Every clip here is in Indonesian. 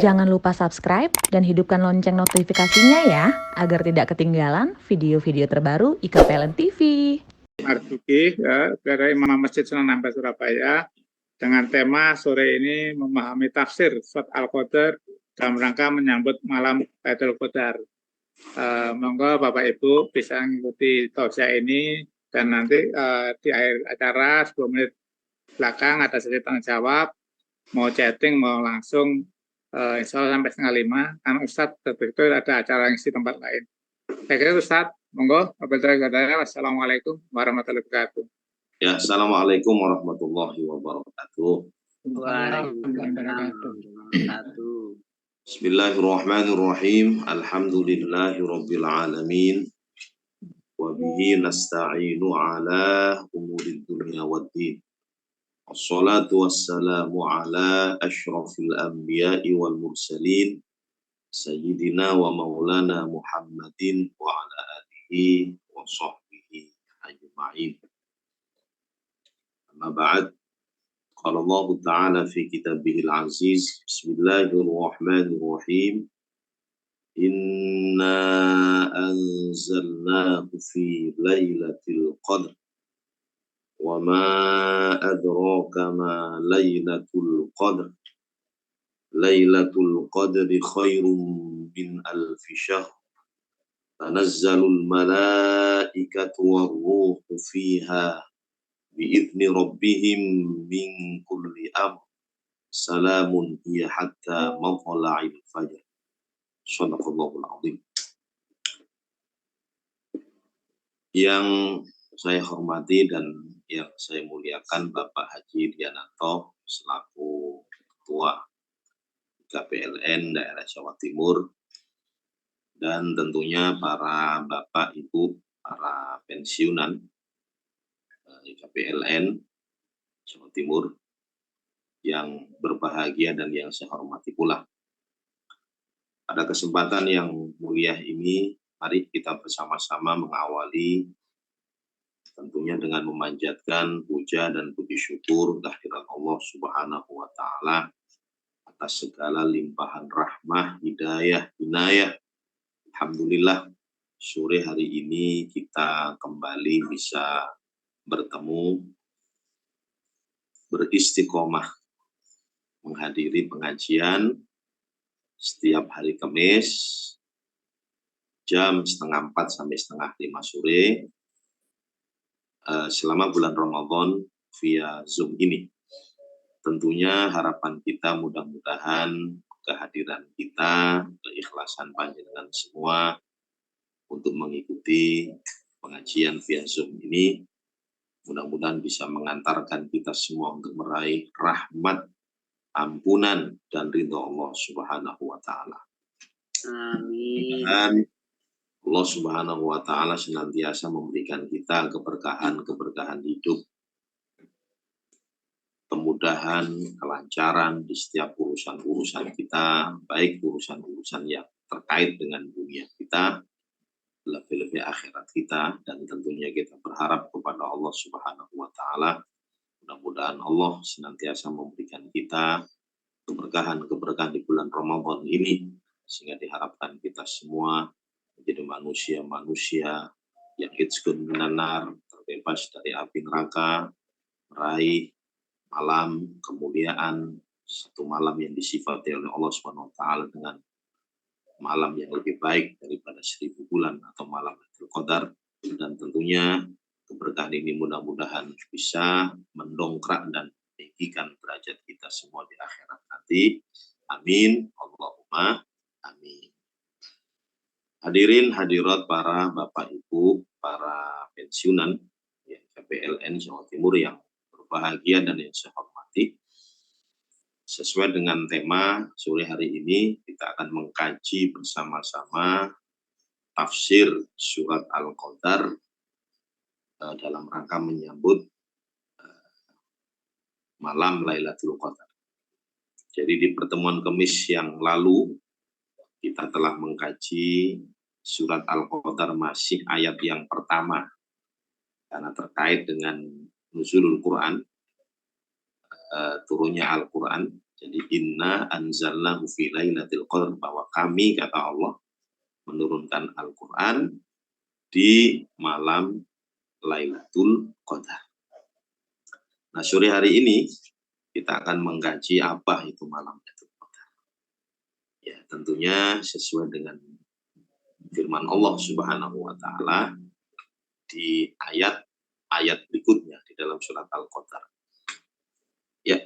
Jangan lupa subscribe dan hidupkan lonceng notifikasinya ya, agar tidak ketinggalan video-video terbaru IKPLN TV. Marzuki dari Imam Masjid Sunan Ampel Surabaya dengan tema sore ini memahami tafsir surat Al-Qadar dalam rangka menyambut malam Lailatul Qadar. Monggo Bapak Ibu bisa mengikuti tausiah ini dan nanti di akhir acara 10 menit belakang ada sesi tanya jawab, mau chatting mau langsung insya Allah sampai 4:30 karena Ustadz betul ada acara yang di tempat lain. Saya kira Ustadz, monggo, wassalamualaikum warahmatullahi wabarakatuh. Ya, assalamualaikum warahmatullahi wabarakatuh. Bismillahirrahmanirrahim. Alhamdulillahirabbil alamin. Wa bihi nasta'inu ala umuri dunya waddin. Wassalatu wassalamu ala asyrafil anbiya'i wal mursalin. Sayyidina wa maulana Muhammadin wa ala alihi wa sahbihi ajma'in. Amma ba'd. Qala Allah Ta'ala fi kitabihil aziz. Bismillahirrahmanirrahim. Inna anzalnahu fi lailatul qadr. Wa ma adraka ma lailatul qadr. Lailatul qadri khairum min alfi syahr. Tanazzalul malaikatu war-ruhu fiha bi'izni rabbihim min kulli amr. Salamun hiya hatta matla'il fajr. Shadaqallahul azim. Yang saya hormati dan yang saya muliakan Bapak Haji Diananto selaku Ketua IKPLN daerah Jawa Timur, dan tentunya para Bapak Ibu, para pensiunan IKPLN Jawa Timur yang berbahagia dan yang saya hormati pula. Pada kesempatan yang mulia ini, mari kita bersama-sama mengawali tentunya dengan memanjatkan puja dan puji syukur kehadirat Allah Subhanahu wa Ta'ala atas segala limpahan rahmah, hidayah, inayah. Alhamdulillah, sore hari ini kita kembali bisa bertemu, beristiqomah, menghadiri pengajian setiap hari Kamis jam 4:30 sampai 4:30 sore selama bulan Ramadan via Zoom ini. Tentunya harapan kita mudah-mudahan kehadiran kita, keikhlasan panjenengan semua untuk mengikuti pengajian via Zoom ini mudah-mudahan bisa mengantarkan kita semua untuk meraih rahmat, ampunan, dan ridha Allah Subhanahu wa Ta'ala. Amin. Dan Allah Subhanahu wa Ta'ala senantiasa memberikan kita keberkahan hidup, kemudahan, kelancaran di setiap urusan-urusan kita, baik urusan-urusan yang terkait dengan dunia kita, lebih-lebih akhirat kita, dan tentunya kita berharap kepada Allah Subhanahu wa Ta'ala. Mudah-mudahan Allah senantiasa memberikan kita keberkahan di bulan Ramadan ini, sehingga diharapkan kita semua menjadi manusia-manusia yang itqun minan nar, terbebas dari api neraka, meraih malam kemuliaan, satu malam yang disifati oleh Allah Subhanahu wa Ta'ala dengan malam yang lebih baik daripada 1000 bulan atau malam Lailatul Qadar. Dan tentunya keberkahan ini mudah-mudahan bisa mendongkrak dan meninggikan derajat kita semua di akhirat nanti. Amin. Allahumma amin. Hadirin hadirat para Bapak Ibu, para pensiunan IKPLN Jawa Timur yang berbahagia dan yang saya hormati. Sesuai dengan tema sore hari ini, kita akan mengkaji bersama-sama tafsir surat Al-Qadar dalam rangka menyambut malam Lailatul Qadar. Jadi di pertemuan Kamis yang lalu, kita telah mengkaji surat Al-Qadar masih ayat yang pertama, karena terkait dengan nuzulul Quran, turunnya Al-Quran, Jadi inna anzalnahu fi lailatul qadar, bahwa kami, kata Allah, menurunkan Al-Quran di malam Lailatul Qadar. Nah, sore hari ini kita akan mengkaji apa itu malam Lailatul Qadar. Ya, tentunya sesuai dengan firman Allah Subhanahu wa taala di ayat berikutnya di dalam surat Al-Qadar. Ya,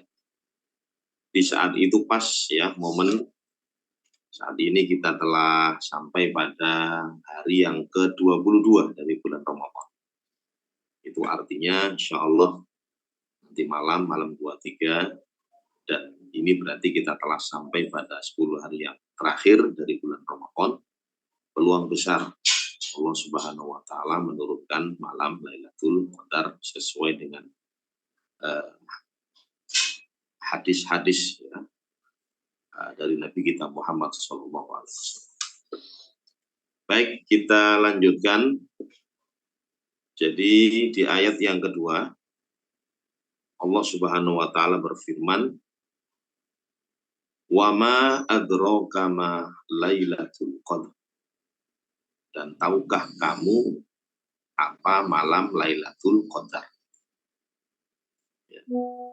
di saat itu pas ya momen saat ini kita telah sampai pada hari yang ke-22 dari bulan Ramadan. Itu artinya insya Allah nanti malam 23, dan ini berarti kita telah sampai pada 10 hari yang terakhir dari bulan Ramadan. Peluang besar Allah Subhanahu wa taala menurunkan malam Lailatul Qadar sesuai dengan hadis-hadis ya, dari Nabi kita Muhammad SAW. Baik, kita lanjutkan. Jadi di ayat yang kedua Allah Subhanahu wa taala berfirman, "Wa ma adraka ma Lailatul Qadar." Dan tahukah kamu apa malam Lailatul Qadar? Ya.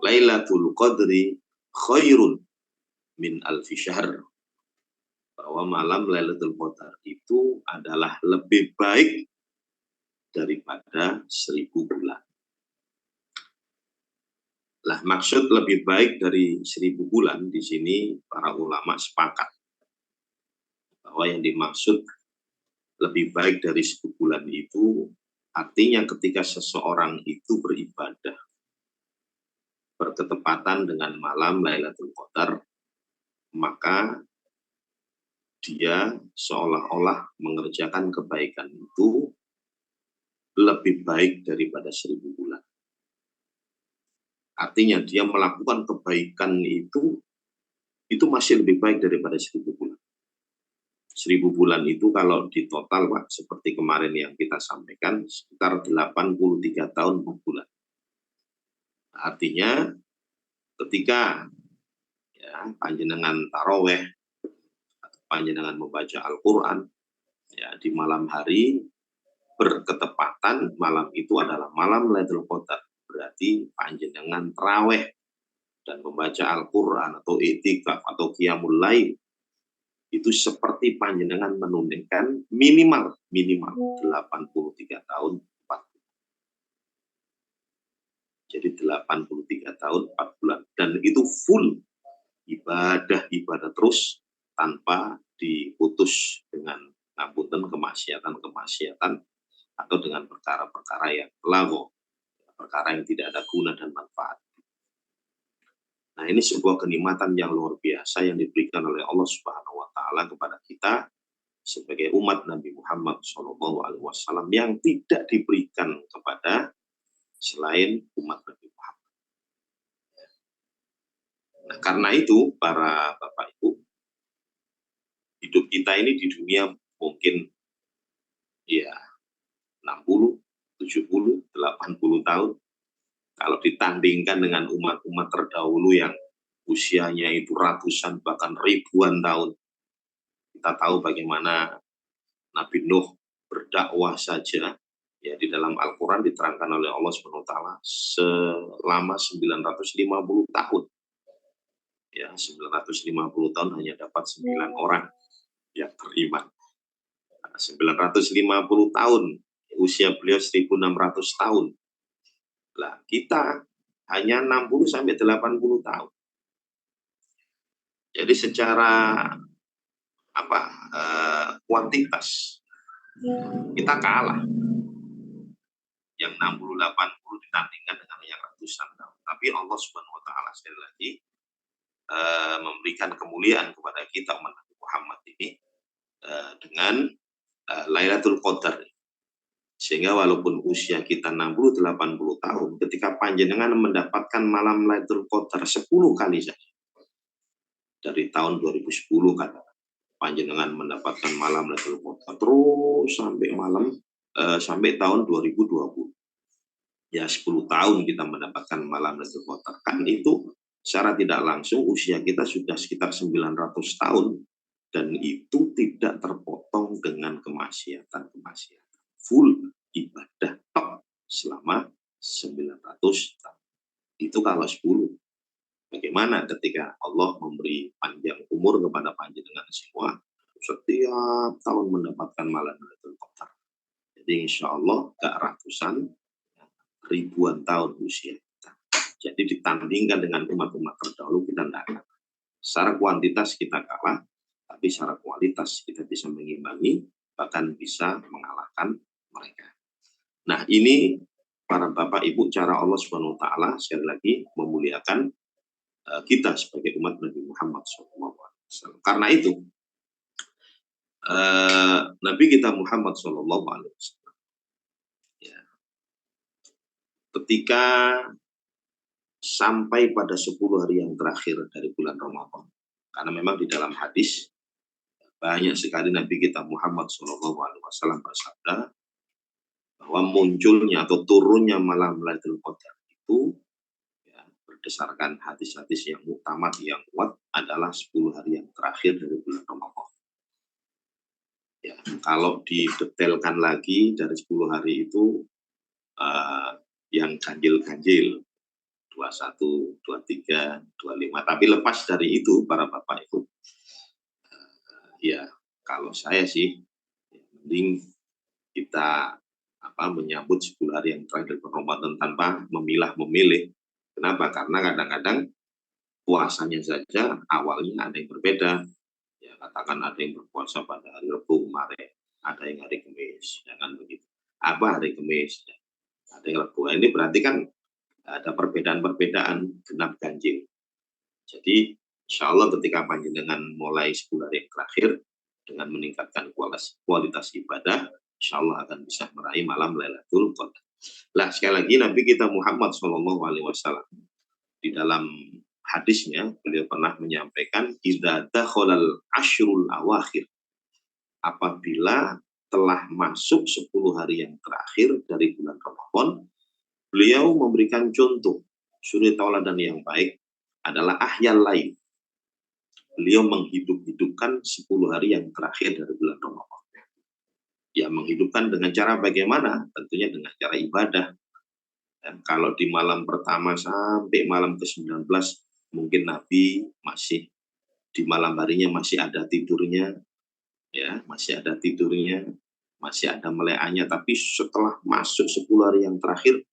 Lailatul Qadri khairun min alfi syahr. Bahwa malam Lailatul Qadar itu adalah lebih baik daripada 1000 bulan. Lah, maksud lebih baik dari 1000 bulan di sini para ulama sepakat bahwa yang dimaksud lebih baik dari 10 bulan itu artinya ketika seseorang itu beribadah berketepatan dengan malam Lailatul Qadar, maka dia seolah-olah mengerjakan kebaikan itu lebih baik daripada 1000 bulan. Artinya dia melakukan kebaikan itu masih lebih baik daripada 1000 bulan. 1000 bulan itu kalau di total Pak, seperti kemarin yang kita sampaikan, sekitar 83 tahun per bulan. Artinya ketika ya panjenengan taraweh, panjenengan membaca Al-Quran ya di malam hari berketepatan malam itu adalah malam Lailatul Qadar, berarti panjenengan taraweh dan membaca Al-Quran atau i'tikaf atau qiyamul lail itu seperti panjenengan menunaikan minimal 83 tahun 4 bulan. Jadi 83 tahun 4 bulan. Dan itu full ibadah terus tanpa diputus dengan ngapunten kemaksiatan atau dengan perkara-perkara yang lagu, perkara yang tidak ada guna dan manfaat. Nah, ini sebuah kenikmatan yang luar biasa yang diberikan oleh Allah Subhanahu wa taala kepada kita sebagai umat Nabi Muhammad SAW yang tidak diberikan kepada selain umat Nabi Muhammad. Nah, karena itu para Bapak Ibu, hidup kita ini di dunia mungkin ya 60, 70, 80 tahun. Kalau ditandingkan dengan umat-umat terdahulu yang usianya itu ratusan bahkan ribuan tahun. Kita tahu bagaimana Nabi Nuh berdakwah saja ya di dalam Al-Quran diterangkan oleh Allah SWT selama 950 tahun. Ya, 950 tahun hanya dapat 9 orang yang beriman. 950 tahun, usia beliau 1600 tahun. Lah, kita hanya 60 sampai 80 tahun. Jadi secara kuantitas kita kalah. Yang 60-80 ditandingkan dengan yang ratusan tahun. Tapi Allah Subhanahu wa taala sekali lagi memberikan kemuliaan kepada kita umat Nabi Muhammad ini dengan Lailatul Qadar. Sehingga walaupun usia kita 60-80 tahun, ketika panjenengan mendapatkan malam Lailatul Qadar 10 kali saja. Dari tahun 2010 kata panjenengan mendapatkan malam Lailatul Qadar terus sampai tahun 2020. Ya 10 tahun kita mendapatkan malam Lailatul Qadar. Kan itu secara tidak langsung usia kita sudah sekitar 900 tahun, dan itu tidak terpotong dengan kemaksiatan. Full ibadah tok selama 900 tahun. Itu kalau 10. Bagaimana ketika Allah memberi panjang umur kepada panjenengan semua, setiap tahun mendapatkan malam Lailatul Qadar. Jadi insya Allah gak ratusan, ribuan tahun usia kita. Jadi ditandingkan dengan umat-umat terdahulu kita tidak kalah. Secara kuantitas kita kalah, tapi secara kualitas kita bisa mengimbangi, bahkan bisa mengalahkan mereka. Nah, ini para Bapak Ibu cara Allah Subhanahu wa taala sekali lagi memuliakan kita sebagai umat Nabi Muhammad SAW. Karena itu Nabi kita Muhammad SAW ya, ketika sampai pada 10 hari yang terakhir dari bulan Ramadan, karena memang di dalam hadis banyak sekali Nabi kita Muhammad SAW bersabda bahwa munculnya atau turunnya malam Lailatul Qadar itu berdasarkan hadis-hadis yang muktamad yang kuat adalah 10 hari yang terakhir dari bulan Ramadan. Ya, kalau didetailkan lagi dari 10 hari itu yang ganjil-ganjil 21, 23, 25. Tapi lepas dari itu para Bapak Ibu, ya kalau saya sih mending kita menyambut 10 hari yang terakhir dari Ramadan tanpa memilah-memilih. Kenapa? Karena kadang-kadang puasanya saja awalnya ada yang berbeda. Ya, katakan ada yang berpuasa pada hari Rabu kemarin, ada yang hari Kamis, jangan begitu. Apa hari Kamis? Ada yang Rabu. Ini berarti kan ada perbedaan-perbedaan genap ganjil. Jadi insya Allah ketika panjenengan mulai 10 hari yang terakhir dengan meningkatkan kualitas ibadah, insya Allah akan bisa meraih malam Lailatul Qadar. Lah sekali lagi Nabi kita Muhammad SAW di dalam hadisnya beliau pernah menyampaikan idza dakhalal asyrul awakhir, apabila telah masuk 10 hari yang terakhir dari bulan Ramadan, beliau memberikan contoh suri tauladan yang baik adalah ahyal lail. Beliau menghidup-hidupkan 10 hari yang terakhir dari bulan Ramadan. Ya, menghidupkan dengan cara bagaimana? Tentunya dengan cara ibadah. Dan kalau di malam pertama sampai malam ke-19 mungkin Nabi masih di malam harinya masih ada tidurnya, ya, masih ada meleaknya, tapi setelah masuk 10 hari yang terakhir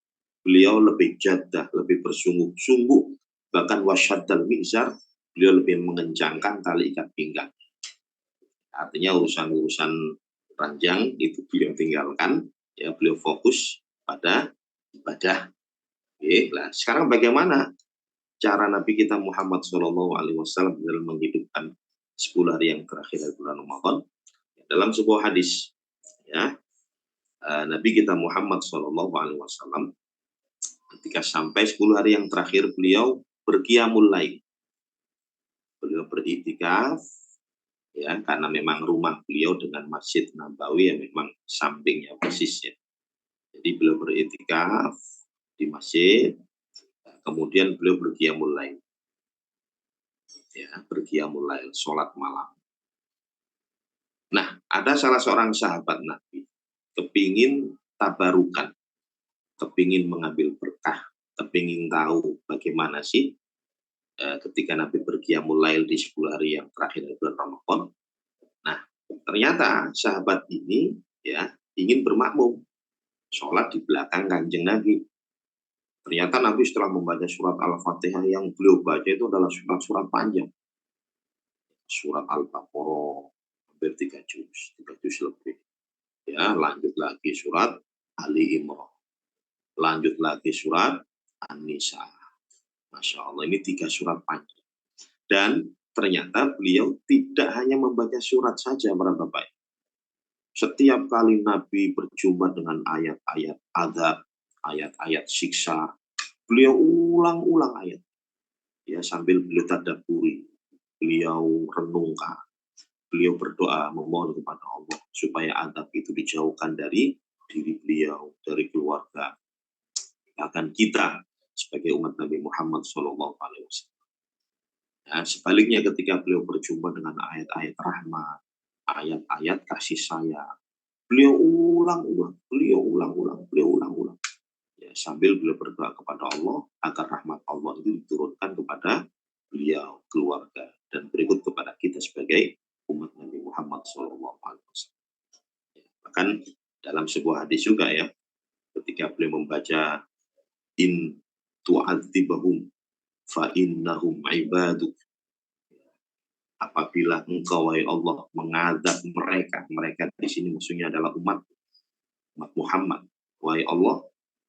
beliau lebih jadah, lebih bersungguh-sungguh, bahkan wasyaddal mizar, beliau lebih mengencangkan tali ikat pinggang. Artinya urusan-urusan ranjang itu beliau tinggalkan, ya, beliau fokus pada ibadah. Oke, nah sekarang bagaimana cara Nabi kita Muhammad SAW dalam menghidupkan 10 hari yang terakhir dari bulan Ramadan? Dalam sebuah hadis, ya, Nabi kita Muhammad SAW ketika sampai 10 hari yang terakhir beliau berqiyamul lail, beliau beriktikaf, ya, karena memang rumah beliau dengan Masjid Nabawi yang memang sampingnya persis, ya. Jadi beliau beriktikaf di masjid, kemudian beliau berqiyamul lail, ya, berqiyamul lail, sholat malam. Nah, ada salah seorang sahabat Nabi kepingin tabarukan, kepingin mengambil berkah, kepingin tahu bagaimana sih ketika Nabi berqiyamul lail di 10 hari yang terakhir dari bulan Ramadan. Nah, ternyata sahabat ini, ya, ingin bermakmum sholat di belakang Kanjeng Nabi. Ternyata Nabi setelah membaca surat Al-Fatihah, yang beliau baca itu adalah surat-surat panjang. Surat Al-Baqarah hampir 3 juz lebih. Ya, lanjut lagi surat Ali Imran. Lanjut lagi surat An-Nisa. Masya Allah, ini 3 surat panjang. Dan ternyata beliau tidak hanya membaca surat saja, para Bapak. Setiap kali Nabi berjumpa dengan ayat-ayat azab, ayat-ayat siksa, beliau ulang-ulang ayat. Ya, sambil beliau tadabburi, beliau renungkan, beliau berdoa memohon kepada Allah supaya azab itu dijauhkan dari diri beliau, dari keluarga, bahkan kita sebagai umat Nabi Muhammad SAW. Ya, sebaliknya ketika beliau berjumpa dengan ayat-ayat rahmat, ayat-ayat kasih sayang, beliau ulang-ulang, beliau ulang-ulang. Ya, sambil beliau berdoa kepada Allah agar rahmat Allah itu diturunkan kepada beliau, keluarga, dan berikut kepada kita sebagai umat Nabi Muhammad SAW. Ya, bahkan dalam sebuah hadis juga ya, ketika beliau membaca in tu'adzibahum fa innahum ibaduk, apabila engkau wahai Allah mengadab mereka di sini maksudnya adalah umat Muhammad, wahai Allah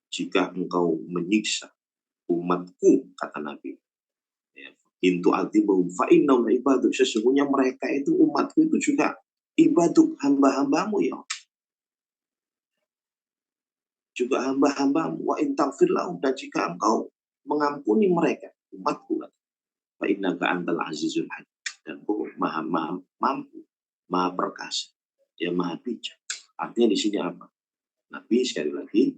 jika engkau menyiksa umatku, kata Nabi, ya, intu adzibahum fa innahum ibaduk, sesungguhnya mereka itu umatku itu juga ibaduk, hamba-hambamu ya, juga hamba-hambamu, wa in taghfir lahum, dan jika engkau mengampuni mereka umatku, fa innaka antal azizul hakim, dan engkau maha mampu, maha perkasa, ya maha bijak. Artinya di sini apa? Nabi sekali lagi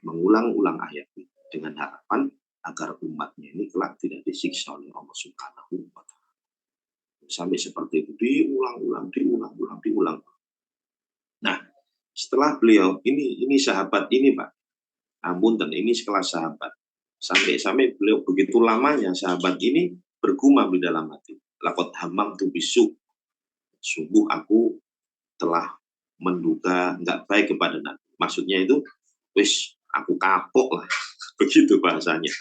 mengulang-ulang ayat ini dengan harapan agar umatnya ini kelak tidak disiksa oleh Allah Subhanahu wa Ta'ala. Sampai seperti itu diulang. Nah, setelah beliau ini sahabat ini Pak, ampun, dan ini sekelas sahabat. Sampai beliau begitu lamanya sahabat ini bergumam di dalam hati. Laqad hammamtu bisu, sungguh aku telah menduga nggak baik kepada Nabi. Maksudnya itu, wis aku kapok lah, begitu bahasanya.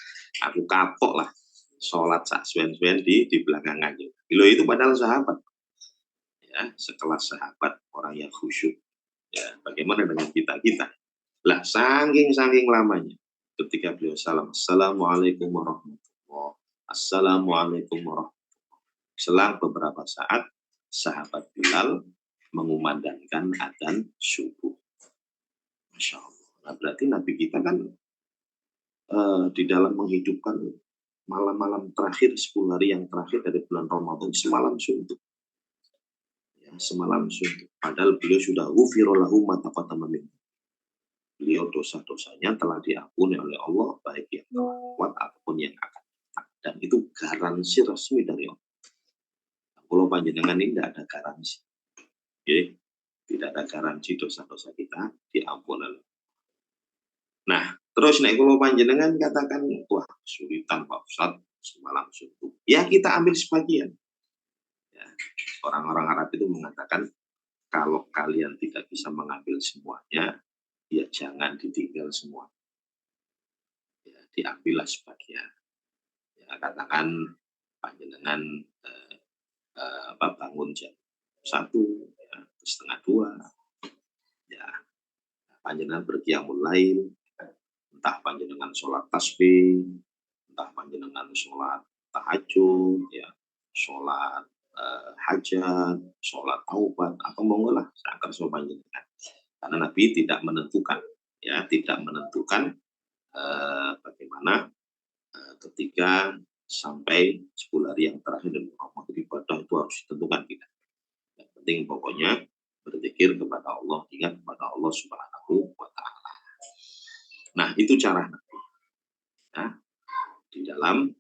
Aku kapok lah, sholat sak swen-swen di belakangan. Bilo itu padahal sahabat, ya, sekelas sahabat, orang yang khusyuk. Ya, bagaimana dengan kita? Lah, saking lamanya, ketika beliau salam, assalamualaikum warahmatullahi, assalamualaikum warahmatullahi. Selang beberapa saat, sahabat Bilal mengumandangkan adzan subuh. Masya Allah. Nah, berarti Nabi kita kan di dalam menghidupkan malam-malam terakhir, 10 hari yang terakhir dari bulan Ramadan, semalam suntuk. Ya, semalam suntuk. Padahal beliau sudah ghufira lahu ma taqaddama min. Beliau dosa-dosanya telah diampuni oleh Allah, baik yang telah lewat ataupun yang akan datang. Dan itu garansi resmi dari Allah. Kalau panjenengan ini tidak ada garansi. Oke? Tidak ada garansi dosa-dosa kita diampuni oleh. Nah, terus nek kalau panjenengan katakan, wah kesulitan Pak Ustadz, semalam suntuk. Ya kita ambil sebagian. Ya, orang-orang Arab itu mengatakan, kalau kalian tidak bisa mengambil semuanya, ya jangan ditinggal semua. Ya, diambillah sebagian. Ya, katakan panjenengan bangun jam 1, ya, setengah 2, ya panjenengan berqiyamul lail, entah panjenengan sholat tasbih, entah panjenengan sholat tahajud, ya, sholat hajat, sholat taubat, apa monggo lah, sakar so panjenengan. Karena Nabi tidak menentukan, ya, tidak menentukan bagaimana ketika sampai 10 hari yang terakhir dan Ramadan, ibadah itu harus ditentukan tidak. Yang penting pokoknya berzikir kepada Allah, ingat kepada Allah Subhanahu wa Ta'ala. Nah, itu cara Nabi, ya, di dalam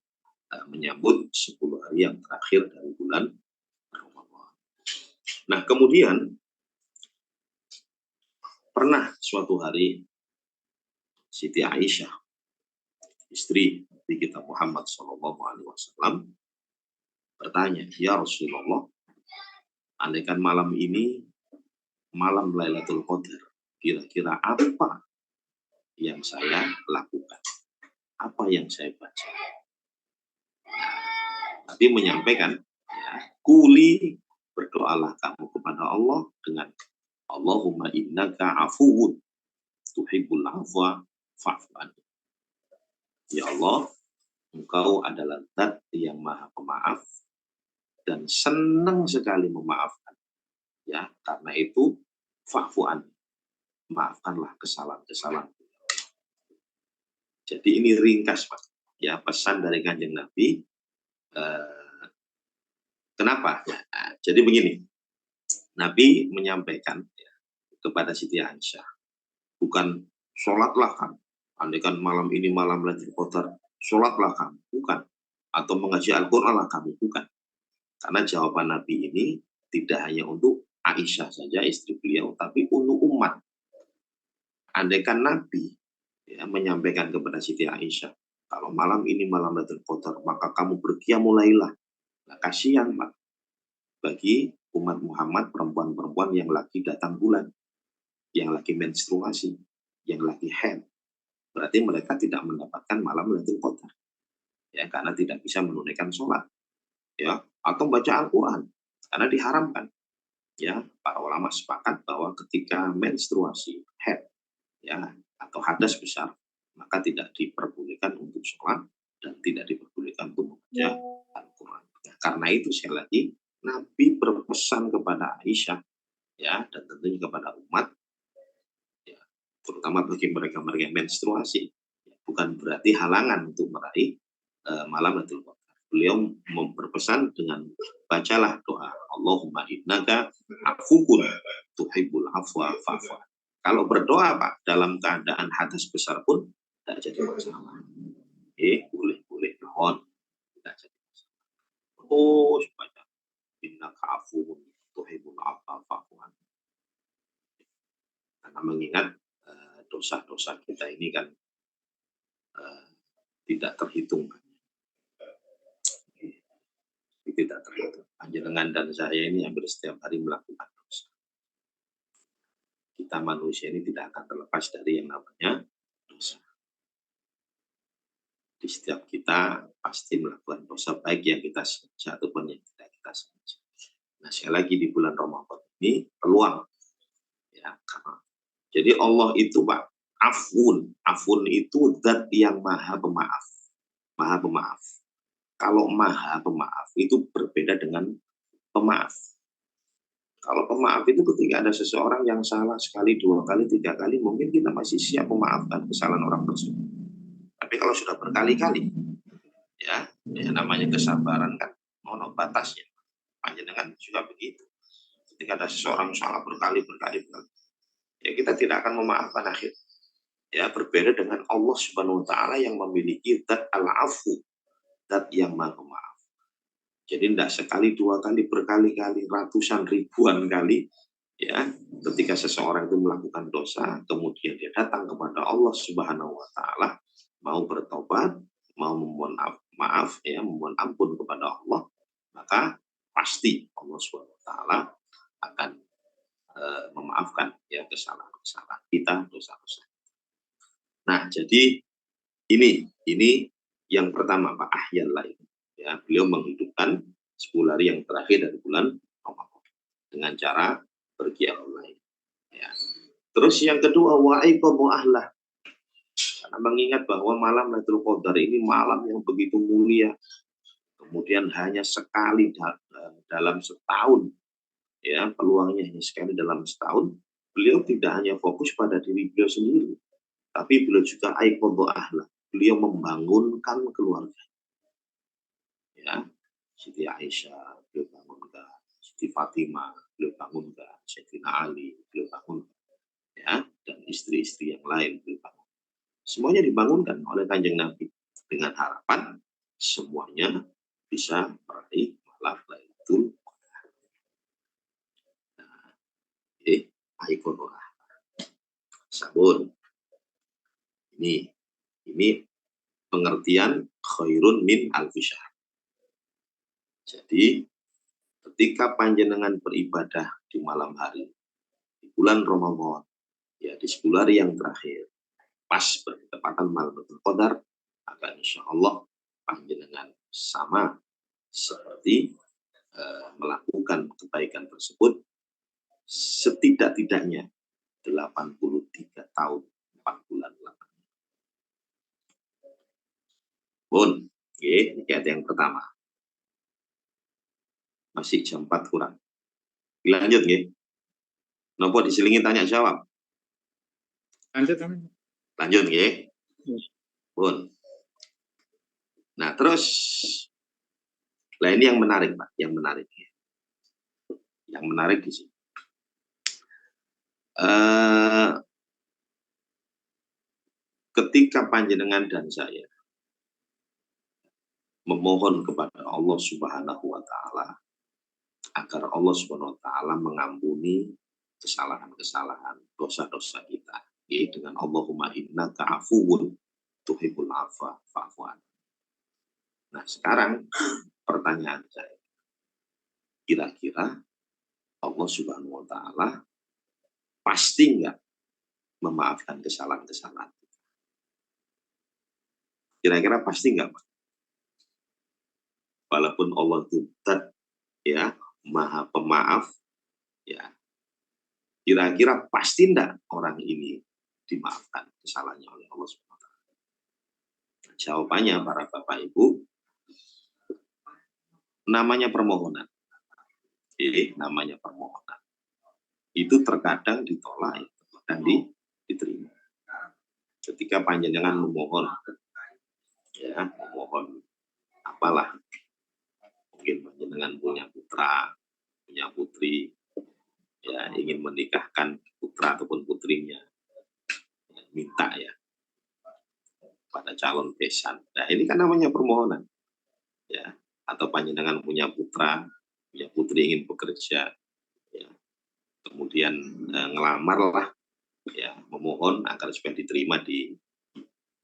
menyambut 10 hari yang terakhir dari bulan Ramadan. Nah, kemudian pernah suatu hari Siti Aisyah, istri Nabi kita Muhammad SAW, bertanya, ya Rasulullah, andaikan malam ini malam Lailatul Qadar, kira-kira apa yang saya lakukan? Apa yang saya baca? Nabi menyampaikan, ya, kuli, berdoalah kamu kepada Allah dengan Allahumma innaka afuwun tuhibbul afwa fa'fu anni. Ya Allah, Engkau adalah Zat yang Maha Pemaaf dan senang sekali memaafkan. Ya, karena itu fa'fu anni, maafkanlah kesalahan-kesalahan. Jadi ini ringkas, Pak. Ya, pesan dari Kanjeng Nabi. Kenapa? Ya, jadi begini, Nabi menyampaikan, ya, kepada Siti Aisyah, bukan sholatlah kamu, andaikan malam ini malam Lailatul Qadar, sholatlah kamu, bukan. atau mengaji Al-Quran lah kamu, bukan. Karena jawaban Nabi ini tidak hanya untuk Aisyah saja, istri beliau, tapi untuk umat. Andaikan Nabi menyampaikan kepada Siti Aisyah, kalau malam ini malam Lailatul Qadar, maka kamu berqiyamul lailah. Nah, kasihan Pak bagi umat Muhammad, perempuan-perempuan yang lagi datang bulan, yang lagi menstruasi, yang lagi haid. Berarti mereka tidak mendapatkan malam Lailatul Qadar. Ya, karena tidak bisa menunaikan sholat. Ya, atau baca Al-Quran. Karena diharamkan. Ya, para ulama sepakat bahwa ketika menstruasi, haid, ya, atau hadas besar, maka tidak diperbolehkan untuk sholat dan tidak diperbolehkan untuk membaca Al-Quran. Nah, karena itu sekali lagi Nabi berpesan kepada Aisyah, ya, dan tentunya kepada umat, ya, terutama bagi mereka-mereka yang menstruasi, ya, bukan berarti halangan untuk meraih malam Lailatul Qadar. Beliau berpesan dengan bacalah doa Allahumma innaka afuwun tuhibbul afwa fa'fu. Kalau berdoa Pak dalam keadaan hadas besar pun tidak jadi masalah. Boleh mohon tidak jadi masalah. Terus baca innaka afuwun tuhibbul afwa fa'fu. Karena mengingat dosa-dosa kita ini kan tidak terhitung. Tidak terhitung. Panjenengan dan saya ini hampir setiap hari melakukan dosa. Kita manusia ini tidak akan terlepas dari yang namanya dosa. Di setiap kita pasti melakukan dosa, baik yang kita sengaja ataupun yang tidak kita sengaja. Nah, sekali lagi di bulan Ramadan ini peluang, ya, karena jadi Allah itu Pak afun itu zat yang maha pemaaf, maha pemaaf. Kalau maha pemaaf itu berbeda dengan pemaaf. Kalau pemaaf itu ketika ada seseorang yang salah sekali, 2 kali, 3 kali, mungkin kita masih siap memaafkan kesalahan orang tersebut. Tapi kalau sudah berkali-kali, ya namanya kesabaran kan ono batasnya. Panjenengan juga begitu. Ketika ada seseorang salah berkali-kali, ya kita tidak akan memaafkan akhir. Ya, berbeda dengan Allah Subhanahu wa taala yang memiliki zat al-afu, zat yang maha pemaaf. Jadi tidak sekali, 2 kali, berkali-kali, ratusan, ribuan kali, ya, ketika seseorang itu melakukan dosa, kemudian dia datang kepada Allah Subhanahu wa taala, mau bertobat, mau memohon maaf, ya, memohon ampun kepada Allah, maka pasti Allah Subhanahu wa taala akan memaafkan ya kesalahan-kesalahan kita, dosa-dosa. Nah, jadi ini yang pertama Pak Ahyal lain. Ya, beliau menghidupkan 10 hari yang terakhir dari bulan Ramadan dengan cara berqiyamul lail. Ya. Terus yang kedua wa'iqamu ahlah. Karena mengingat bahwa malam Lailatul Qadar ini malam yang begitu mulia. Kemudian hanya sekali dalam setahun. Ya, peluangnya hanya sekali dalam setahun. Beliau tidak hanya fokus pada diri beliau sendiri, tapi beliau juga aiqamu ahlah. Beliau membangunkan keluarga. Ya, Siti Aisyah, beliau bangunkan, Siti Fatimah, beliau bangunkan, Sayyidina Ali, beliau bangunkan, ya, dan istri-istri yang lain beliau bangun. Semuanya dibangunkan oleh Kanjeng Nabi dengan harapan semuanya bisa meraih malam Lailatul Qadar. Nah, aikonah sabun. Ini pengertian khairun min alfi syahr. Jadi ketika panjenengan beribadah di malam hari, di bulan Ramadan, ya di 10 hari yang terakhir, pas bertepatan malam Lailatul Qadar, maka insya Allah panjenengan sama seperti melakukan kebaikan tersebut setidak-tidaknya 83 tahun 4 bulan lamanya. Bun, ini ayat yang pertama. Masih jam 4 kurang. Lanjut nggih. Napa diselingi tanya jawab? Lanjut nggih. Pun. Nah, terus ini yang menarik, Pak, yang menarik. Yang menarik di sini. Ketika panjenengan dan saya memohon kepada Allah Subhanahu wa taala agar Allah Subhanahu wa taala mengampuni kesalahan-kesalahan, dosa-dosa kita. Yaitu dengan Allahumma innaka afuwun tuhibbul afwa fa'fu anni. Nah, sekarang pertanyaan saya, kira-kira Allah Subhanahu wa taala pasti nggak memaafkan kesalahan-kesalahan? Kira-kira pasti nggak, Pak? Walaupun Allah itu ya maha pemaaf, ya kira-kira pasti enggak orang ini dimaafkan kesalahannya oleh Allah Subhanahu wa taala? Jawabannya para Bapak Ibu, namanya permohonan. Namanya permohonan. Itu terkadang ditolak, terkadang diterima. Ketika panjenengan memohon, ya memohon apalah, mungkin panjenengan punya putra, punya putri, ya ingin menikahkan putra ataupun putrinya, ya, minta ya pada calon besan. Nah, ini kan namanya permohonan, ya. Atau panjenengan punya putra, punya putri ingin bekerja, ya. Kemudian ngelamar lah, ya, memohon agar supaya diterima di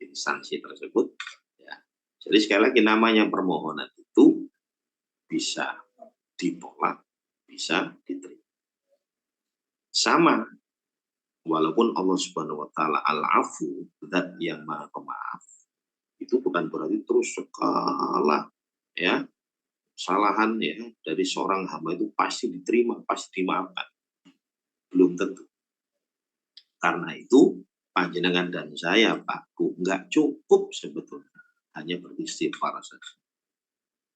instansi tersebut, ya. Jadi sekali lagi, namanya permohonan itu bisa ditolak, bisa diterima. Sama, walaupun Allah Subhanahu wa taala al-afu, zat yang maha pemaaf, itu bukan berarti terus segala ya kesalahan ya dari seorang hamba itu pasti diterima, pasti dimaafkan. Belum tentu. Karena itu panjenengan dan saya, Pak Bu, nggak cukup sebetulnya hanya beristighfar saja.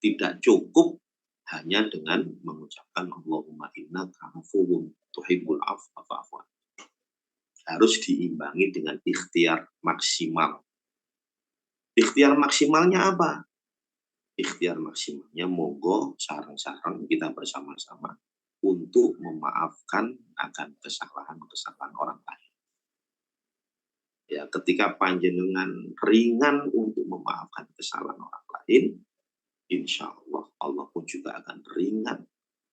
Tidak cukup hanya dengan mengucapkan Allahumma innaka afuwun tuhibbul afwa fa'fu anni. Harus diimbangi dengan ikhtiar maksimal. Ikhtiar maksimalnya apa? Ikhtiar maksimalnya monggo sareng-sareng kita bersama-sama untuk memaafkan akan kesalahan-kesalahan orang lain. Ya, ketika panjenengan ringan untuk memaafkan kesalahan orang lain, insya Allah Allah pun juga akan ringan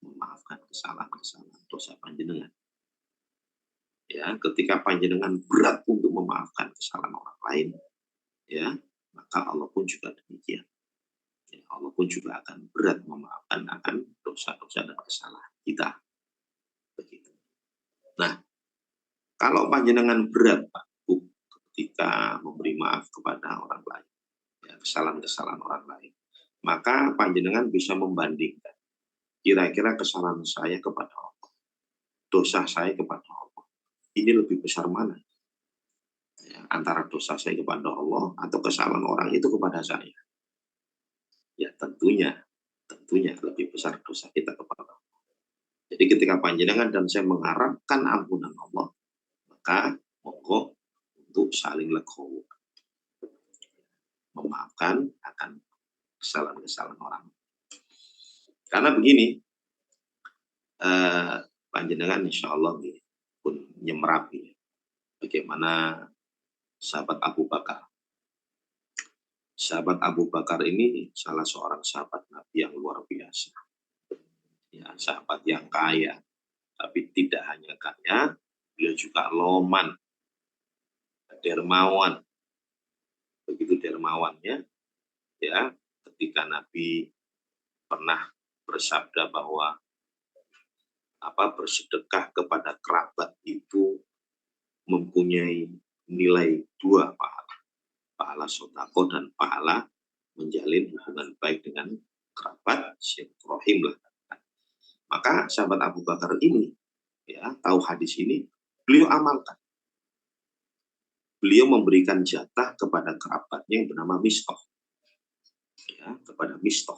memaafkan kesalahan-kesalahan dosa panjenengan. Ya, ketika panjenengan berat untuk memaafkan kesalahan orang lain, ya, maka Allah pun juga demikian. Ya, Allah pun juga akan berat memaafkan akan dosa-dosa dan kesalahan kita. Begitu. Nah, kalau panjenengan berat, Pak Bu, ketika memberi maaf kepada orang lain, ya, kesalahan-kesalahan orang lain, maka panjenengan bisa membandingkan kira-kira kesalahan saya kepada Allah, dosa saya kepada Allah, ini lebih besar mana? Ya, antara dosa saya kepada Allah atau kesalahan orang itu kepada saya? Ya tentunya lebih besar dosa kita kepada Allah. Jadi ketika panjenengan dan saya mengharapkan ampunan Allah, maka monggo untuk saling legowo, memaafkan akan kesalahan-kesalahan orang. Karena begini, panjenengan insya Allah pun nyemrapi bagaimana sahabat Abu Bakar. Sahabat Abu Bakar ini salah seorang sahabat Nabi yang luar biasa. Ya, sahabat yang kaya. Tapi tidak hanya kaya, beliau juga loman, dermawan. Begitu dermawannya, ya, ketika Nabi pernah bersabda bahwa bersedekah kepada kerabat itu mempunyai nilai 2 pahala sodako dan pahala menjalin hubungan baik dengan kerabat, silaturahim lah. Maka sahabat Abu Bakar ini, ya, tahu hadis ini, beliau amalkan. Beliau memberikan jatah kepada kerabatnya yang bernama Mistoh. Ya, kepada Mistoh.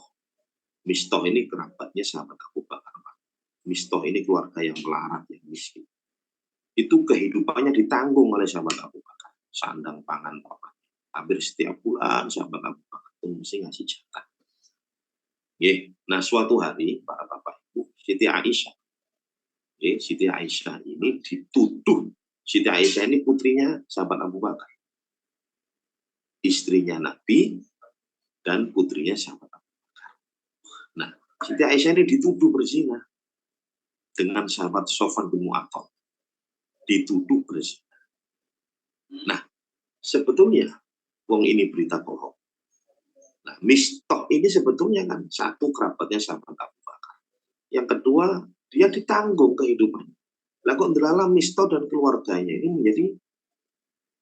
Mistoh ini kerabatnya sahabat Abu Bakar. Mistoh ini keluarga yang melarat, yang miskin. Itu kehidupannya ditanggung oleh sahabat Abu Bakar. Sandang pangan papan. Hampir setiap bulan sahabat Abu Bakar itu mesti ngasih jatah. Nah, suatu hari para Bapak Ibu, Siti Aisyah. Siti Aisyah ini dituduh. Siti Aisyah ini putrinya sahabat Abu Bakar. Istrinya Nabi dan putrinya sahabat Abu Bakar. Nah, Siti Aisyah ini dituduh berzina dengan sahabat Sofwan bin Mu'attal. Dituduh berzina. Nah, sebetulnya wong ini berita bohong. Nah, Mistah ini sebetulnya kan satu kerabatnya sahabat Abu Bakar. Yang kedua, dia ditanggung kehidupannya. Lah kok dalam Mistah dan keluarganya ini menjadi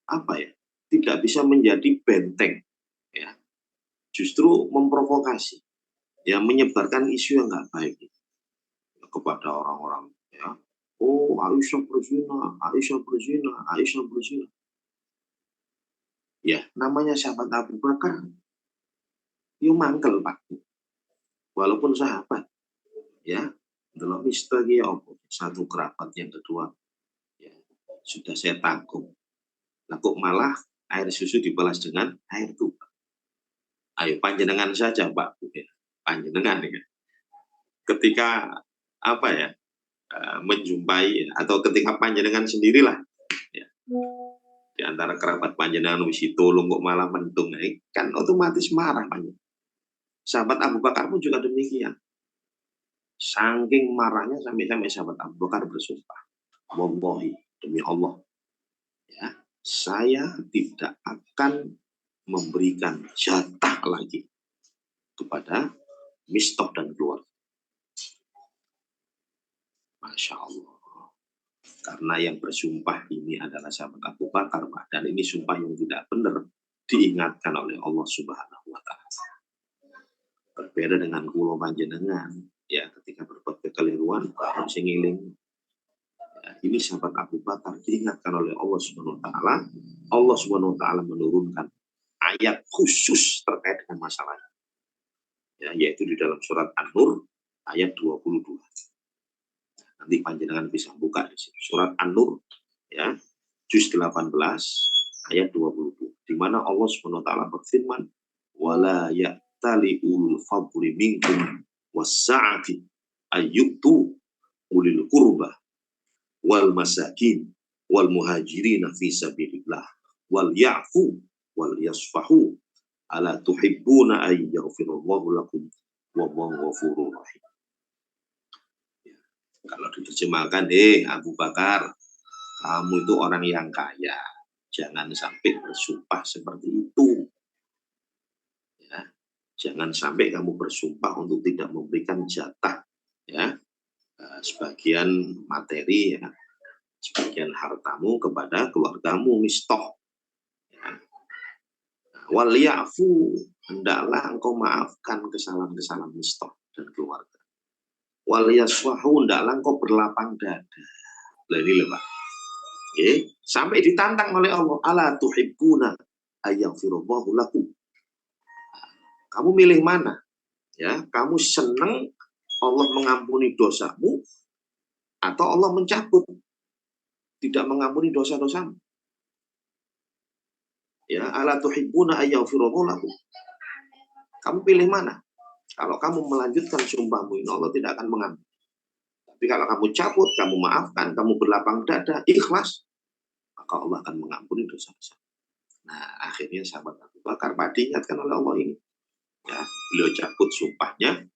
apa ya? Tidak bisa menjadi benteng, ya. Justru memprovokasi, ya, menyebarkan isu yang nggak baik kepada orang-orang, ya. Oh, Aisyah berzina, Aisyah berzina, Aisyah berzina. Ya, namanya sahabat Abu Bakar, yo mangkel Pak. Walaupun sahabat, ya, delok Mistah iki opo? Satu kerabat, yang kedua, ya, sudah saya tanggung. Lah kok malah air susu dibalas dengan air tuba. Ayo panjenengan saja Pak, panjenengan ya. Ketika apa ya, menjumpai atau ketika panjenengan sendirilah, ya, di antara kerabat panjenengan wis tolong kok malah mentung, kan otomatis marah panjenengan. Sahabat Abu Bakar pun juga demikian. Saking marahnya sampai sahabat Abu Bakar bersumpah, wallahi, demi Allah, ya, saya tidak akan memberikan jatah lagi kepada Mistah dan keluarga. Masya Allah. Karena yang bersumpah ini adalah sahabat Abu Bakar, dan ini sumpah yang tidak benar, diingatkan oleh Allah Subhanahu wa Ta'ala. Berbeda dengan kula panjenengan, ya, ketika berbuat kekeliruan harus ngiling. Ya, ini sahabat Abu Bakar diingatkan oleh Allah Subhanahu wa Ta'ala. Allah Subhanahu wa Ta'ala menurunkan ayat khusus terkait dengan masalah ini, ya, yaitu di dalam surat An-Nur ayat 22. Nanti panjenengan bisa buka di sini. Surat An-Nur, ya, juz 18 ayat 22, di mana Allah Subhanahu wa Ta'ala berfirman, wala ya'tali ulul fadli minkum was-sa'ati ayyutu ulil qurba wal masakin wal muhajirin fi sabilillah wal ya'fu wal yasfahu ala tuhibbuna ay yaghfirallahu lakum wallahu ghafurur rahim. Kalau diterjemahkan, Abu Bakar, kamu itu orang yang kaya, jangan sampai bersumpah seperti itu. Ya, jangan sampai kamu bersumpah untuk tidak memberikan jatah, ya, sebagian materi, ya, sebagian hartamu kepada keluargamu Mistah. Ya. Wal ya'fu, hendaklah engkau maafkan kesalahan-kesalahan Mistah dan keluarga. Wal yasfahu, hendaklah engkau berlapang dada. Lah ini loh Pak. Sampai ditantang oleh Allah, ala tuhibbuna ayaghfirallahu lakum. Kamu milih mana? Ya, kamu senang Allah mengampuni dosamu atau Allah mencabut, tidak mengampuni dosa-dosamu? Ya, ala tuhibbuna ayaghfirallahu lakum. Kamu pilih mana? Kalau kamu melanjutkan sumpahmu, ini Allah tidak akan mengampuni. Tapi kalau kamu cabut, kamu maafkan, kamu berlapang dada, ikhlas, maka Allah akan mengampuni dosa-dosa. Nah, akhirnya sahabat Abu Bakar diingatkan oleh Allah ini. Ya, beliau cabut sumpahnya,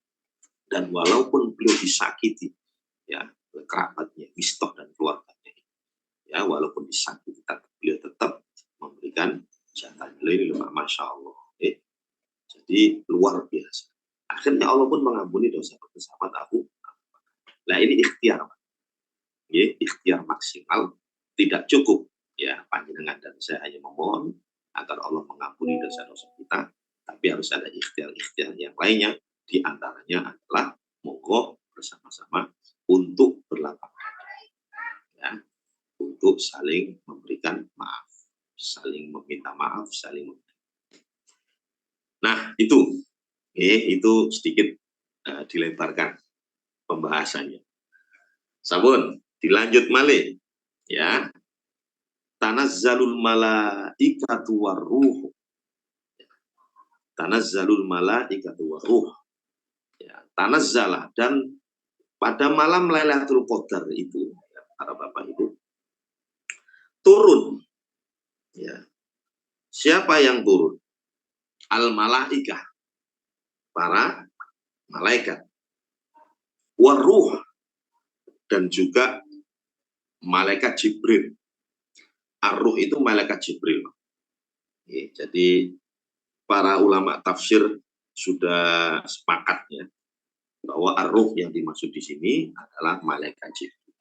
dan walaupun beliau disakiti, ya, kerabatnya, Mistah dan keluarganya, ya, walaupun disakiti, beliau tetap memberikan jatah. Beliau ini, Masya Allah. Jadi luar biasa. Akhirnya Allah pun mengampuni dosa sahabat Abu Bakar. Nah, ini ikhtiar, ya, ikhtiar maksimal tidak cukup. Ya, panjenengan dan saya hanya memohon agar Allah mengampuni dosa-dosa kita, tapi harus ada ikhtiar-ikhtiar yang lainnya. Di antaranya adalah monggo bersama-sama untuk berlapang dada, ya, untuk saling memberikan maaf, saling meminta maaf, saling memberikan. Nah, itu sedikit dilebarkan pembahasannya. Sabun, dilanjut malih, ya. Tanazzalul malaikatu warruh. Tanazzalul malaikatu warruh. Ya, tanazzala, dan pada malam Lailatul Qadar itu, ya, para Bapak Ibu, turun. Ya. Siapa yang turun? Al malaikah, para malaikat. Waruh, dan juga malaikat Jibril. Ar-Ruh itu malaikat Jibril. Oke, jadi para ulama tafsir sudah sepakat ya bahwa Ar-Ruh yang dimaksud di sini adalah malaikat Jibril.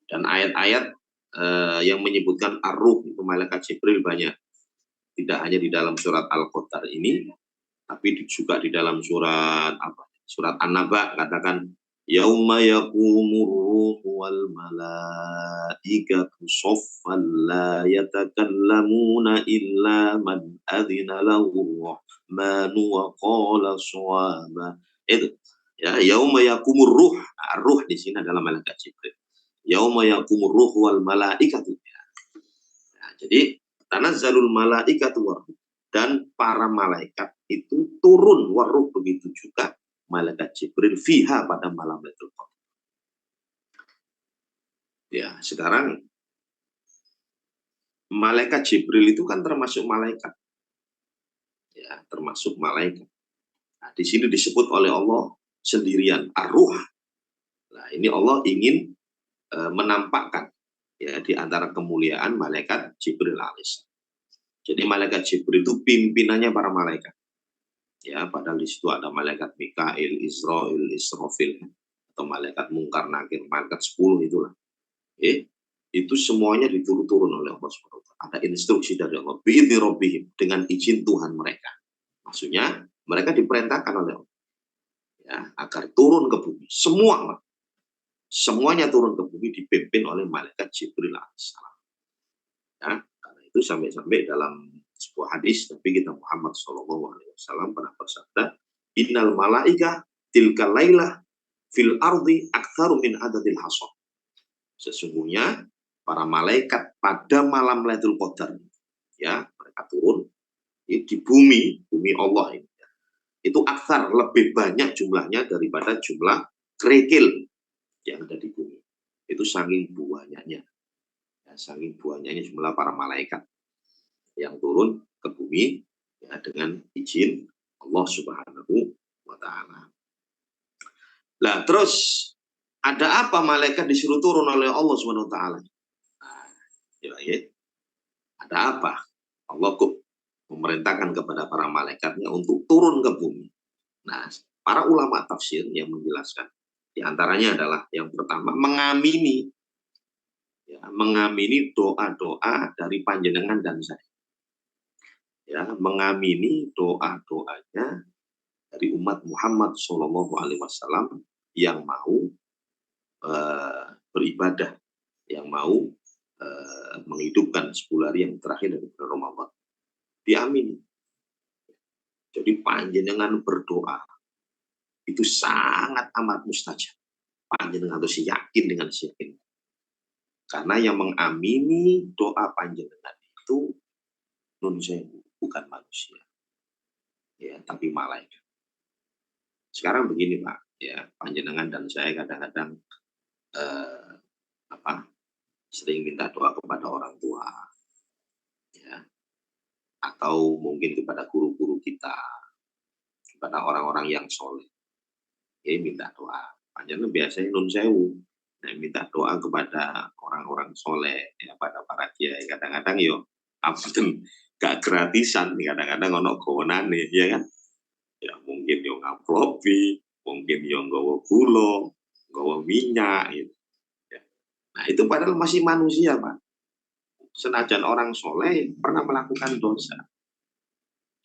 Dan ayat-ayat yang menyebutkan Ar-Ruh itu malaikat Jibril banyak. Tidak hanya di dalam surat Al-Qadar ini, tapi juga di dalam surat Surat An-Naba katakan yauma yaqumur ruhu wal malaikatu shaffan la yatakallamuna illa man adzina lahu rahmanu wa qala shawaba. Itu ya, yauma yaqumur ruh. Ruh di sini adalah malaikat Jibril. Yauma yaqumur ruh wal malaikatu. Nah, jadi tanazzalul malaikatu war, dan para malaikat itu turun, waruh begitu juga malaikat Jibril fiha pada malam Lailatul Qadar. Ya, sekarang malaikat Jibril itu kan termasuk malaikat. Ya, termasuk malaikat. Nah, di sini disebut oleh Allah sendirian ar-ruh. Nah, ini Allah ingin menampakkan ya di antara kemuliaan malaikat Jibril alaihissalam. Jadi malaikat Jibril itu pimpinannya para malaikat. Ya, padahal di situ ada malaikat Mikail, Israil, Israfil, atau malaikat Mungkar Nakir, malaikat 10 itulah. Itu semuanya diturun-turun oleh Allah SWT. Ada instruksi dari Allah, bi'idni rabbihim, dengan izin Tuhan mereka. Maksudnya mereka diperintahkan oleh Allah ya, agar turun ke bumi. Semuanya turun ke bumi dipimpin oleh malaikat Jibril alaihissalam. Ya, karena itu sampai-sampai dalam sebuah hadis Nabi kita Muhammad SAW pernah bersabda, innal malaika tilka lailah fil ardi aktsaru min adadil hasad. Sesungguhnya para malaikat pada malam Lailatul Qadar ya, mereka turun di bumi Allah ini. Itu aktsar, lebih banyak jumlahnya daripada jumlah kerikil yang ada di bumi. Itu saking banyaknya. Ya, saking banyaknya jumlah para malaikat yang turun ke bumi ya, dengan izin Allah Subhanahu wa Ta'ala. Nah, terus ada apa malaikat disuruh turun oleh Allah Subhanahu wa Ta'ala? Nah, ya, ada apa? Allah kok memerintahkan kepada para malaikatnya untuk turun ke bumi. Nah, para ulama tafsir yang menjelaskan di antaranya adalah yang pertama mengamini doa-doa dari panjenengan dan saya. Ya, mengamini doa-doanya dari umat Muhammad SAW yang mau beribadah, yang mau menghidupkan 10 hari yang terakhir dari bulan Ramadan. Diamini. Jadi panjenengan berdoa itu sangat amat mustajab. Panjenengan harus yakin dengan yakin. Karena yang mengamini doa panjenengan itu nun sewu, bukan manusia, ya, tapi malaikat. Sekarang begini Pak, ya, panjenengan dan saya kadang-kadang sering minta doa kepada orang tua, ya, atau mungkin kepada guru-guru kita, kepada orang-orang yang soleh, ya, minta doa. Panjenengan biasanya nun sewu, nah, minta doa kepada orang-orang soleh, ya, pada para kiai. Kadang-kadang yo, ampun, gak gratisan, kadang-kadang ono kawanane, ya kan? Ya mungkin yo ngaplopi, mungkin yo nggawa gula, nggawa minyak, gitu. Ya. Nah itu padahal masih manusia Pak. Senajan orang soleh pernah melakukan dosa.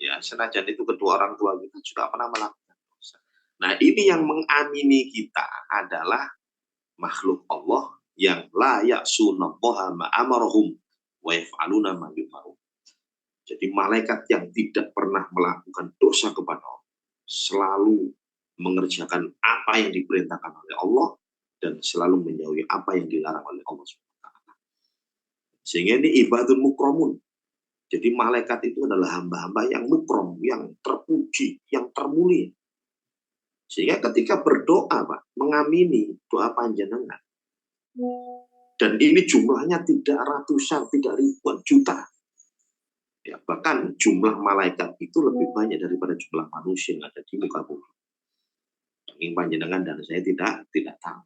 Ya senajan itu kedua orang tua kita juga pernah melakukan dosa. Nah ini yang mengamini kita adalah makhluk Allah yang la ya'sunallaha ma amarahum wa yaf'aluna ma yu'marun. Jadi malaikat yang tidak pernah melakukan dosa kepada Allah, selalu mengerjakan apa yang diperintahkan oleh Allah dan selalu menjauhi apa yang dilarang oleh Allah SWT. Sehingga ini ibadun mukramun. Jadi malaikat itu adalah hamba-hamba yang mukrom, yang terpuji, yang termulia. Sehingga ketika berdoa Pak, mengamini doa panjenengan, dan ini jumlahnya tidak ratusan, tidak ribuan, juta. Ya, bahkan jumlah malaikat itu lebih banyak daripada jumlah manusia yang ada di muka bumi. Yang panjenengan dan saya tidak tahu.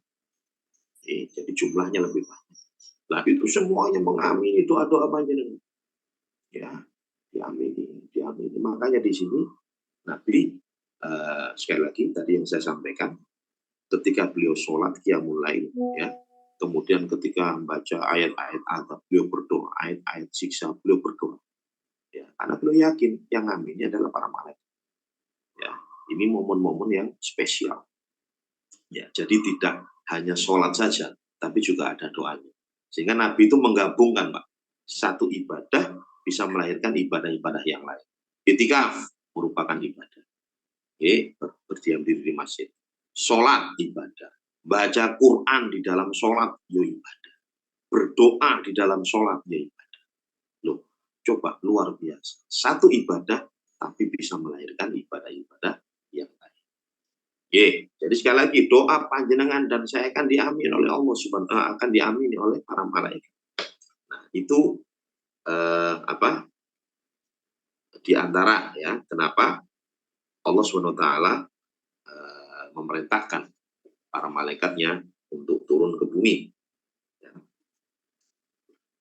Jadi jumlahnya lebih banyak. Nah itu semuanya mengamini doa-doa panjenengan. Ya, diamini. Makanya di sini Nabi sekali lagi tadi yang saya sampaikan, ketika beliau sholat qiyamul lail, ya, kemudian ketika membaca ayat-ayat azab, beliau berdoa, ayat-ayat siksa, beliau berdoa. Ya, karena beliau yakin yang ngaminnya adalah para malaikat. Ya, ini momen-momen yang spesial. Ya, jadi tidak hanya sholat saja, tapi juga ada doanya. Sehingga Nabi itu menggabungkan, Pak, satu ibadah bisa melahirkan ibadah-ibadah yang lain. I'tikaf merupakan ibadah. Berdiam diri di masjid. Sholat ibadah. Baca Quran di dalam sholat, ya ibadah. Berdoa di dalam sholat, ya ibadah. Loh, coba luar biasa. Satu ibadah, tapi bisa melahirkan ibadah-ibadah yang lain. Jadi sekali lagi, doa panjenengan dan saya akan diamini oleh Allah Subhanahu wa Ta'ala, akan diamini oleh para malaikat. Nah, itu di antara ya kenapa Allah Subhanahu wa Ta'ala memerintahkan para malaikatnya untuk turun ke bumi.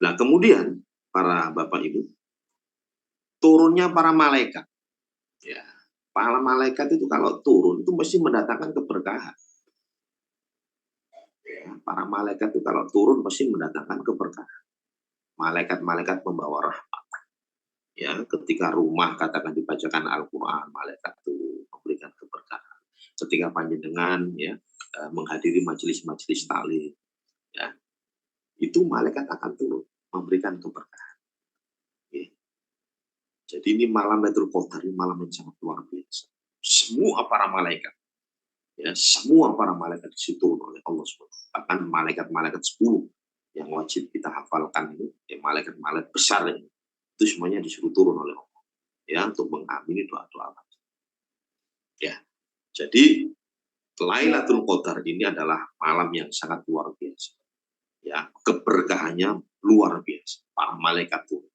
Nah, kemudian para Bapak Ibu, turunnya para malaikat. Ya, para malaikat itu kalau turun itu mesti mendatangkan keberkahan. Ya, para malaikat itu kalau turun mesti mendatangkan keberkahan. Malaikat-malaikat membawa rahmat. Ya, ketika rumah katakan dibacakan Al-Quran, malaikat itu memberikan keberkahan. Ketika panjenengan ya menghadiri majelis-majelis taklim, ya, itu malaikat akan turun memberikan keberkahan. Ya. Jadi ini malam Lailatul Qadar, ini malam yang sangat luar biasa. Semua para malaikat, ya, semua para malaikat disitu oleh Allah SWT. Bahkan malaikat-malaikat 10 yang wajib kita hafalkan itu, ya, malaikat-malaikat besar ini, itu semuanya disuruh turun oleh Allah, ya, untuk mengamini doa-doa. Ya, jadi Lailatul Qadar ini adalah malam yang sangat luar biasa. Ya, keberkahannya luar biasa. Para malaikat turun.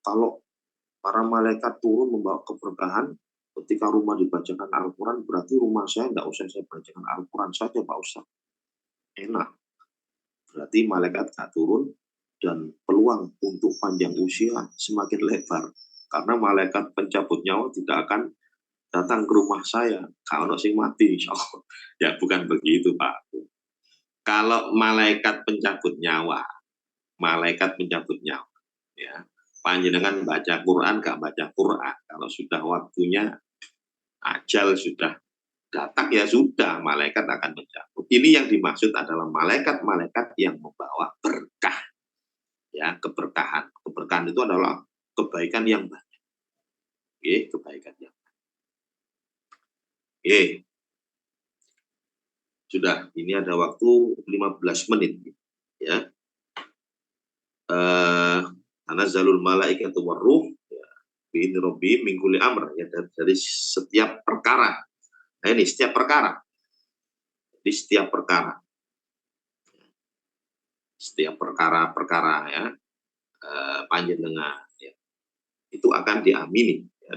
Kalau para malaikat turun membawa keberkahan, ketika rumah dibacakan Al-Quran, berarti rumah saya tidak usah saya bacakan Al-Quran saja, Pak Ustaz. Enak. Berarti malaikat tidak turun, dan peluang untuk panjang usia semakin lebar. Karena malaikat pencabut nyawa tidak akan datang ke rumah saya. Kalau sing mati, insya Allah. Ya, bukan begitu, Pak. Kalau malaikat pencabut nyawa, ya, panjenengan baca Quran, gak baca Quran. Kalau sudah waktunya, ajal sudah datang, ya sudah, malaikat akan mencabut. Ini yang dimaksud adalah malaikat-malaikat yang membawa berkah. Ya, keberkahan. Keberkahan itu adalah kebaikan yang banyak. Kebaikan yang banyak. Sudah, ini ada waktu 15 menit. Ya. Tanazzalul malaikatu warruh, ya, bi'idzni rabbihim min kulli amr, ya, dari setiap perkara. Nah, ini setiap perkara. Di setiap perkara. Setiap perkara-perkara, ya, panjenengan, ya, itu akan diamini, ya,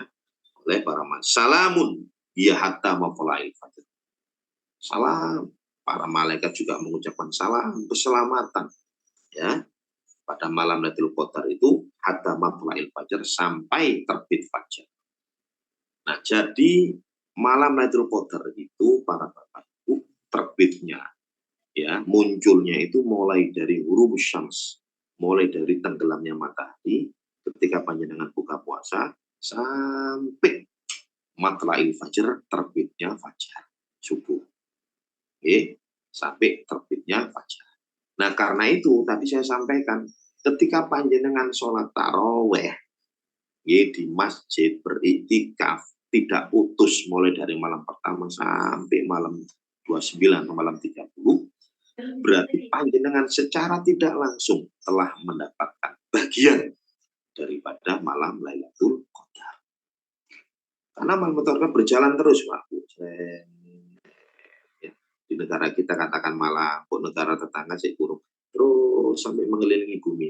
oleh para malaikat. Salamun ya hatta mafalail fajr. Salam. Para malaikat juga mengucapkan salam keselamatan, ya, pada malam Lailatul Qadar itu hatta mafalail fajr, sampai terbit fajar. Nah, jadi malam Lailatul Qadar itu para Bapak Ibu, terbitnya, ya, munculnya itu mulai dari ghurubus syams, mulai dari tenggelamnya matahari ketika panjenengan buka puasa sampai matla'il fajr, terbitnya fajar subuh. Sampai terbitnya fajar. Nah, karena itu tadi saya sampaikan, ketika panjenengan sholat taraweh di masjid beriktikaf tidak putus mulai dari malam pertama sampai malam 29 atau malam 30, berarti panjenengan secara tidak langsung telah mendapatkan bagian daripada malam Lailatul Qadar. Karena malam Lailatul Qadar berjalan terus, Pak. Di negara kita katakan malam, kok negara tetangga sih kurung. Terus sampai mengelilingi bumi.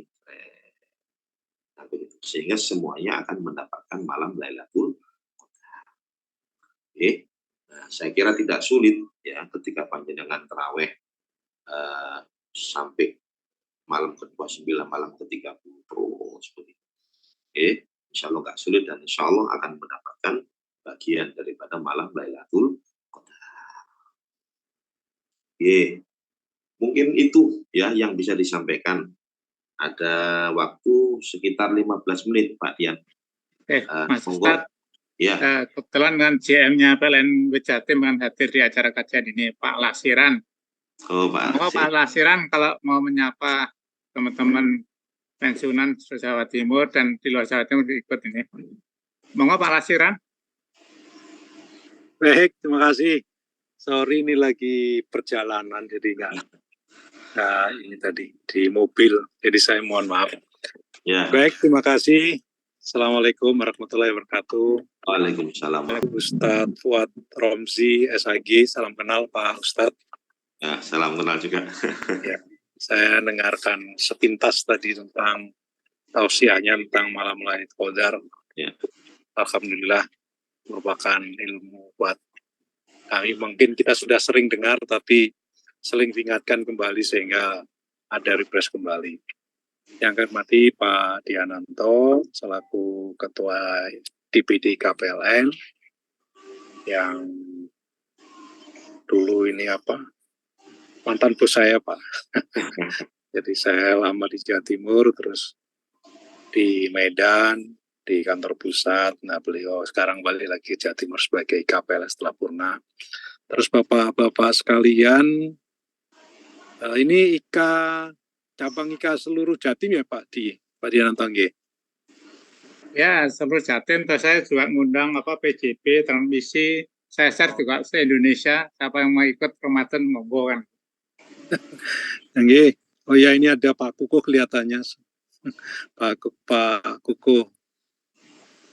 Nah, begitu. Sehingga semuanya akan mendapatkan malam Lailatul Qadar. Oke. Nah, saya kira tidak sulit ya ketika panjenengan tarawih sampai malam ke-29, malam ke-30 terus begitu. Oke, insya Allah nggak sulit dan insya Allah akan mendapatkan bagian daripada malam Lailatul Qadar. Oke, mungkin itu ya yang bisa disampaikan. Ada waktu sekitar 15 menit, Pak Dian. Mas Ustadz, ya. Kebetulan dengan GM-nya PLN Jatim kan hadir di acara kajian ini, Pak Lasiran. Oh, Pak Lasiran kalau mau menyapa teman-teman pensiunan Jawa Timur dan di luar Jawa Timur ikut ini. Monggo Pak Lasiran. Baik, terima kasih. Sorry ini lagi perjalanan jadi nah ini tadi di mobil, jadi saya mohon maaf. Ya. Baik, terima kasih. Assalamualaikum warahmatullahi wabarakatuh. Waalaikumsalam. Ustadz Fuad Romzi, SAG, salam kenal Pak Ustadz. Ya, salam kenal juga. Ya, saya dengarkan sepintas tadi tentang tausiahnya tentang malam Lailatul Qadar. Ya. Alhamdulillah merupakan ilmu buat kami. Mungkin kita sudah sering dengar, tapi sering diingatkan kembali sehingga ada refresh kembali. Yang kami hormati Pak Diananto selaku Ketua DPD KPLN yang dulu ini mantan bos saya Pak. Jadi saya lama di Jawa Timur, terus di Medan, di kantor pusat. Nah beliau sekarang balik lagi ke Jawa Timur sebagai KPLN setelah purna. Terus bapak-bapak sekalian, ini cabang IKA seluruh Jatim ya Pak Diananto? Ya, seluruh Jatim. Terus saya juga ngundang PJP, transmisi, saya share juga se-Indonesia. Siapa yang mau ikut Ramadan monggo kan. Oh ya, ini ada Pak Kukuh kelihatannya. Pak Kukuh.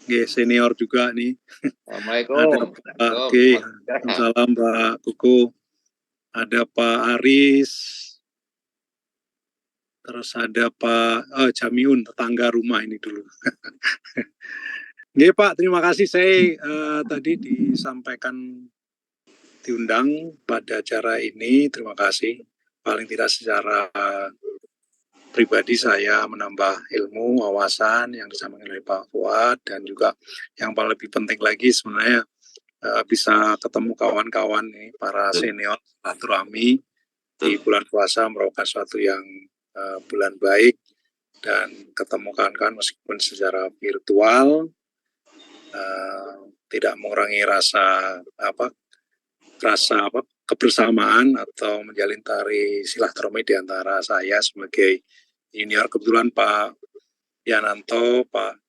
Senior juga nih. Assalamualaikum. Ada Pak Salam Pak Kukuh. Ada Pak Aris. Terus ada Pak Jamiun, tetangga rumah ini dulu. Nggih Pak, terima kasih. Saya tadi diundang pada acara ini. Terima kasih. Paling tidak secara pribadi saya menambah ilmu, wawasan yang disampaikan oleh Pak Fuad, dan juga yang paling lebih penting lagi sebenarnya bisa ketemu kawan-kawan nih, para senior silaturahmi di bulan puasa merupakan suatu yang bulan baik, dan ketemu kawan-kawan meskipun secara virtual tidak mengurangi rasa kebersamaan atau menjalin tali silaturahmi di antara saya sebagai junior. Kebetulan Pak Yananto, Pak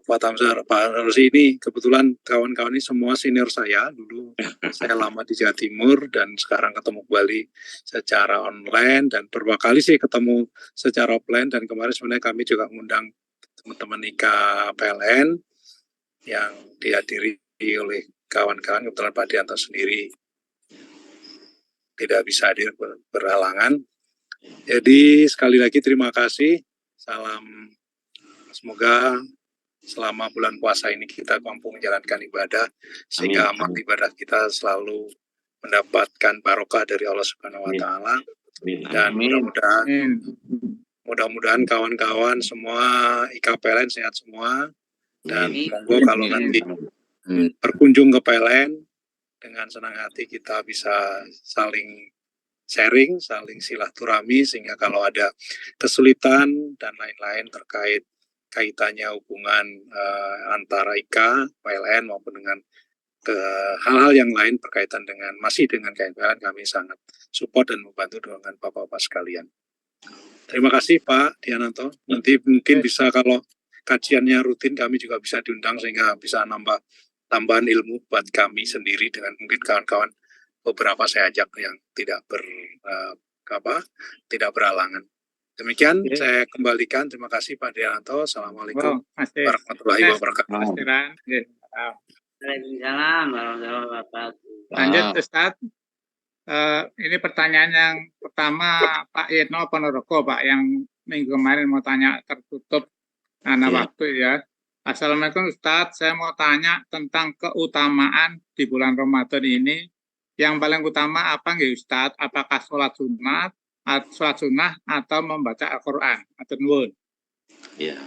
Fuad Hamzah, Pak Rosi ini kebetulan kawan-kawan ini semua senior saya. Dulu saya lama di Jawa Timur dan sekarang ketemu kembali secara online, dan beberapa kali sih ketemu secara offline, dan kemarin sebenarnya kami juga mengundang teman-teman IKA PLN yang dihadiri oleh kawan-kawan. Kebetulan Pak Dianto sendiri tidak bisa hadir berhalangan. Jadi sekali lagi terima kasih. Salam, semoga selama bulan puasa ini kita mampu menjalankan ibadah sehingga amal ibadah kita selalu mendapatkan barokah dari Allah Subhanahu wa taala. Dan mudah-mudahan kawan-kawan semua IKA PLN sehat semua, dan monggo kalau nanti berkunjung ke PLN dengan senang hati kita bisa saling sharing, saling silaturahmi, sehingga kalau ada kesulitan dan lain-lain terkait kaitannya hubungan antara IKA, PLN maupun dengan hal-hal yang lain berkaitan dengan PLN, kami sangat support dan membantu dengan Bapak-Bapak sekalian. Terima kasih Pak Diananto. Nanti mungkin bisa kalau kajiannya rutin kami juga bisa diundang sehingga bisa nambah tambahan ilmu buat kami sendiri, dengan mungkin kawan-kawan beberapa saya ajak yang tidak berhalangan. Demikian saya kembalikan. Terima kasih Pak Diananto. Assalamualaikum warahmatullahi wabarakatuh. Waalaikumsalam warahmatullahi wabarakatuh. Lanjut Ustadz. Ini pertanyaan yang pertama Pak Yetno Ponorogo, Pak, yang minggu kemarin mau tanya tertutup karena waktu ya. Assalamualaikum Ustadz, saya mau tanya tentang keutamaan di bulan Ramadan ini. Yang paling utama apa nggih Ustadz? Apakah sholat sunnah atau membaca Al-Quran? Ya.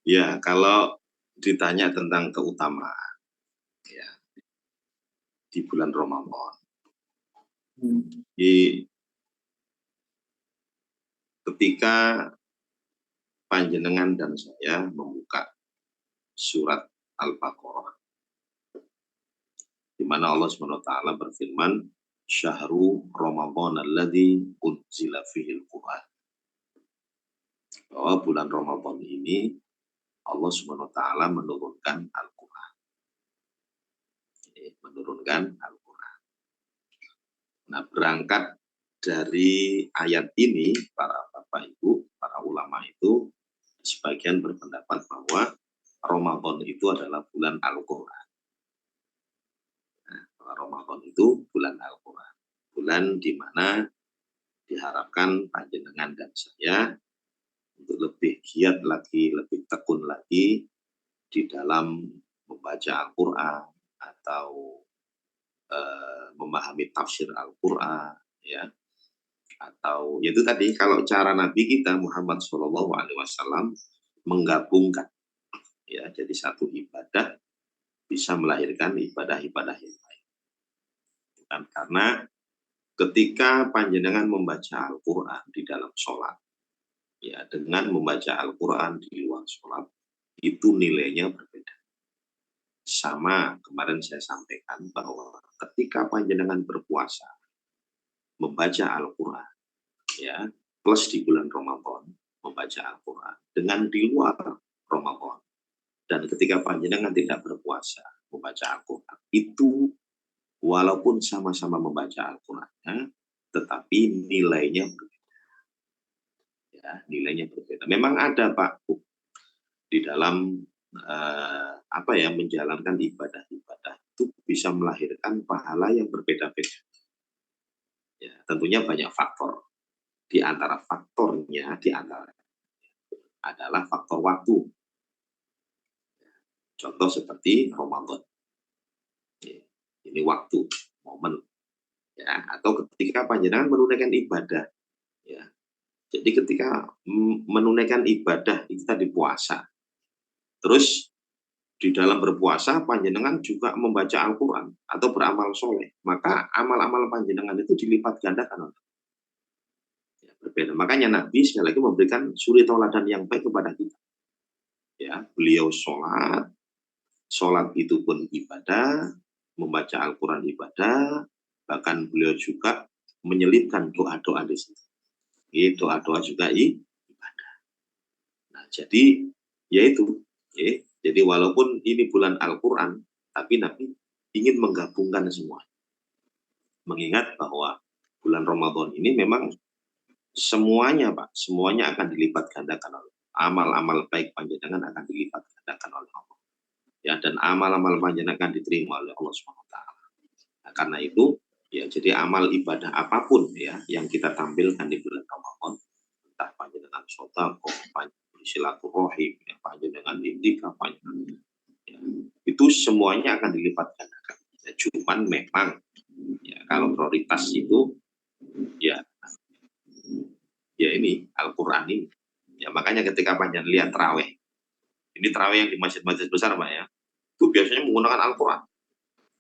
Ya, kalau ditanya tentang keutamaan ya di bulan Ramadan, ketika panjenengan dan saya membuka surat Al-Baqarah, di mana Allah SWT berfirman, Syahrul Ramadan alladzi unzila fihil Quran. Bahwa bulan Ramadan ini Allah SWT menurunkan Al-Quran. Menurunkan Al-Quran. Nah, berangkat dari ayat ini, para Bapak Ibu, para ulama itu, sebagian berpendapat bahwa Ramadan itu adalah bulan Al-Quran. Nah, Ramadan itu bulan Al-Quran. Bulan di mana diharapkan panjenengan dan saya untuk lebih giat lagi, lebih tekun lagi di dalam membaca Al-Quran atau memahami tafsir Al-Quran, ya, atau itu tadi kalau cara Nabi kita Muhammad SAW menggabungkan, ya, jadi satu ibadah bisa melahirkan ibadah-ibadah yang lain. Bukan karena ketika panjenengan membaca Al-Quran di dalam sholat, ya, dengan membaca Al-Quran di luar sholat, itu nilainya berbeda. Sama kemarin saya sampaikan bahwa ketika panjenengan berpuasa, membaca Al-Quran, ya, plus di bulan Ramadan, membaca Al-Quran, dengan di luar Ramadan, dan ketika panjenengan tidak berpuasa, membaca Al-Quran, itu walaupun sama-sama membaca Al-Quran, tetapi nilainya berbeda. Ya, nilainya berbeda. Memang ada Pak di dalam menjalankan ibadah-ibadah itu bisa melahirkan pahala yang berbeda-beda. Ya, tentunya banyak faktor. Di antara faktornya adalah faktor waktu. Contoh seperti Ramadan. Ya, ini waktu, momen. Ya, atau ketika panjenengan menunaikan ibadah. Ya, jadi ketika menunaikan ibadah itu tadi puasa, terus di dalam berpuasa panjenengan juga membaca Al-Quran atau beramal soleh, maka amal-amal panjenengan itu dilipat gandakan. Ya, berbeda. Makanya Nabi sekali lagi memberikan suri tauladan yang baik kepada kita. Ya, beliau sholat itu pun ibadah, membaca Al-Quran ibadah, bahkan beliau juga menyelipkan doa-doa di situ. Doa-doa juga ibadah. Nah, jadi yaitu, ya, jadi walaupun ini bulan Al-Quran, tapi Nabi ingin menggabungkan semua. Mengingat bahwa bulan Ramadan ini memang semuanya, Pak, semuanya akan dilipat gandakan oleh amal-amal baik panjenengan akan dilipat gandakan oleh Allah. Ya, dan amal-amal panjenengan akan diterima oleh Allah SWT. Nah, karena itu, ya, jadi amal ibadah apapun ya yang kita tampilkan di bulan Ramadan, entah panjenengan sedekah, panjenengan silaturahim, ya, panjenengan indika, panjenengan, ya, itu semuanya akan dilipat gandakan. Ya, cuman memang ya kalau prioritas itu ya ini Al-Quran ini. Ya, makanya ketika panjenengan lihat tarawih, ini tarawih yang di masjid-masjid besar, Pak, ya, itu biasanya menggunakan Al-Quran.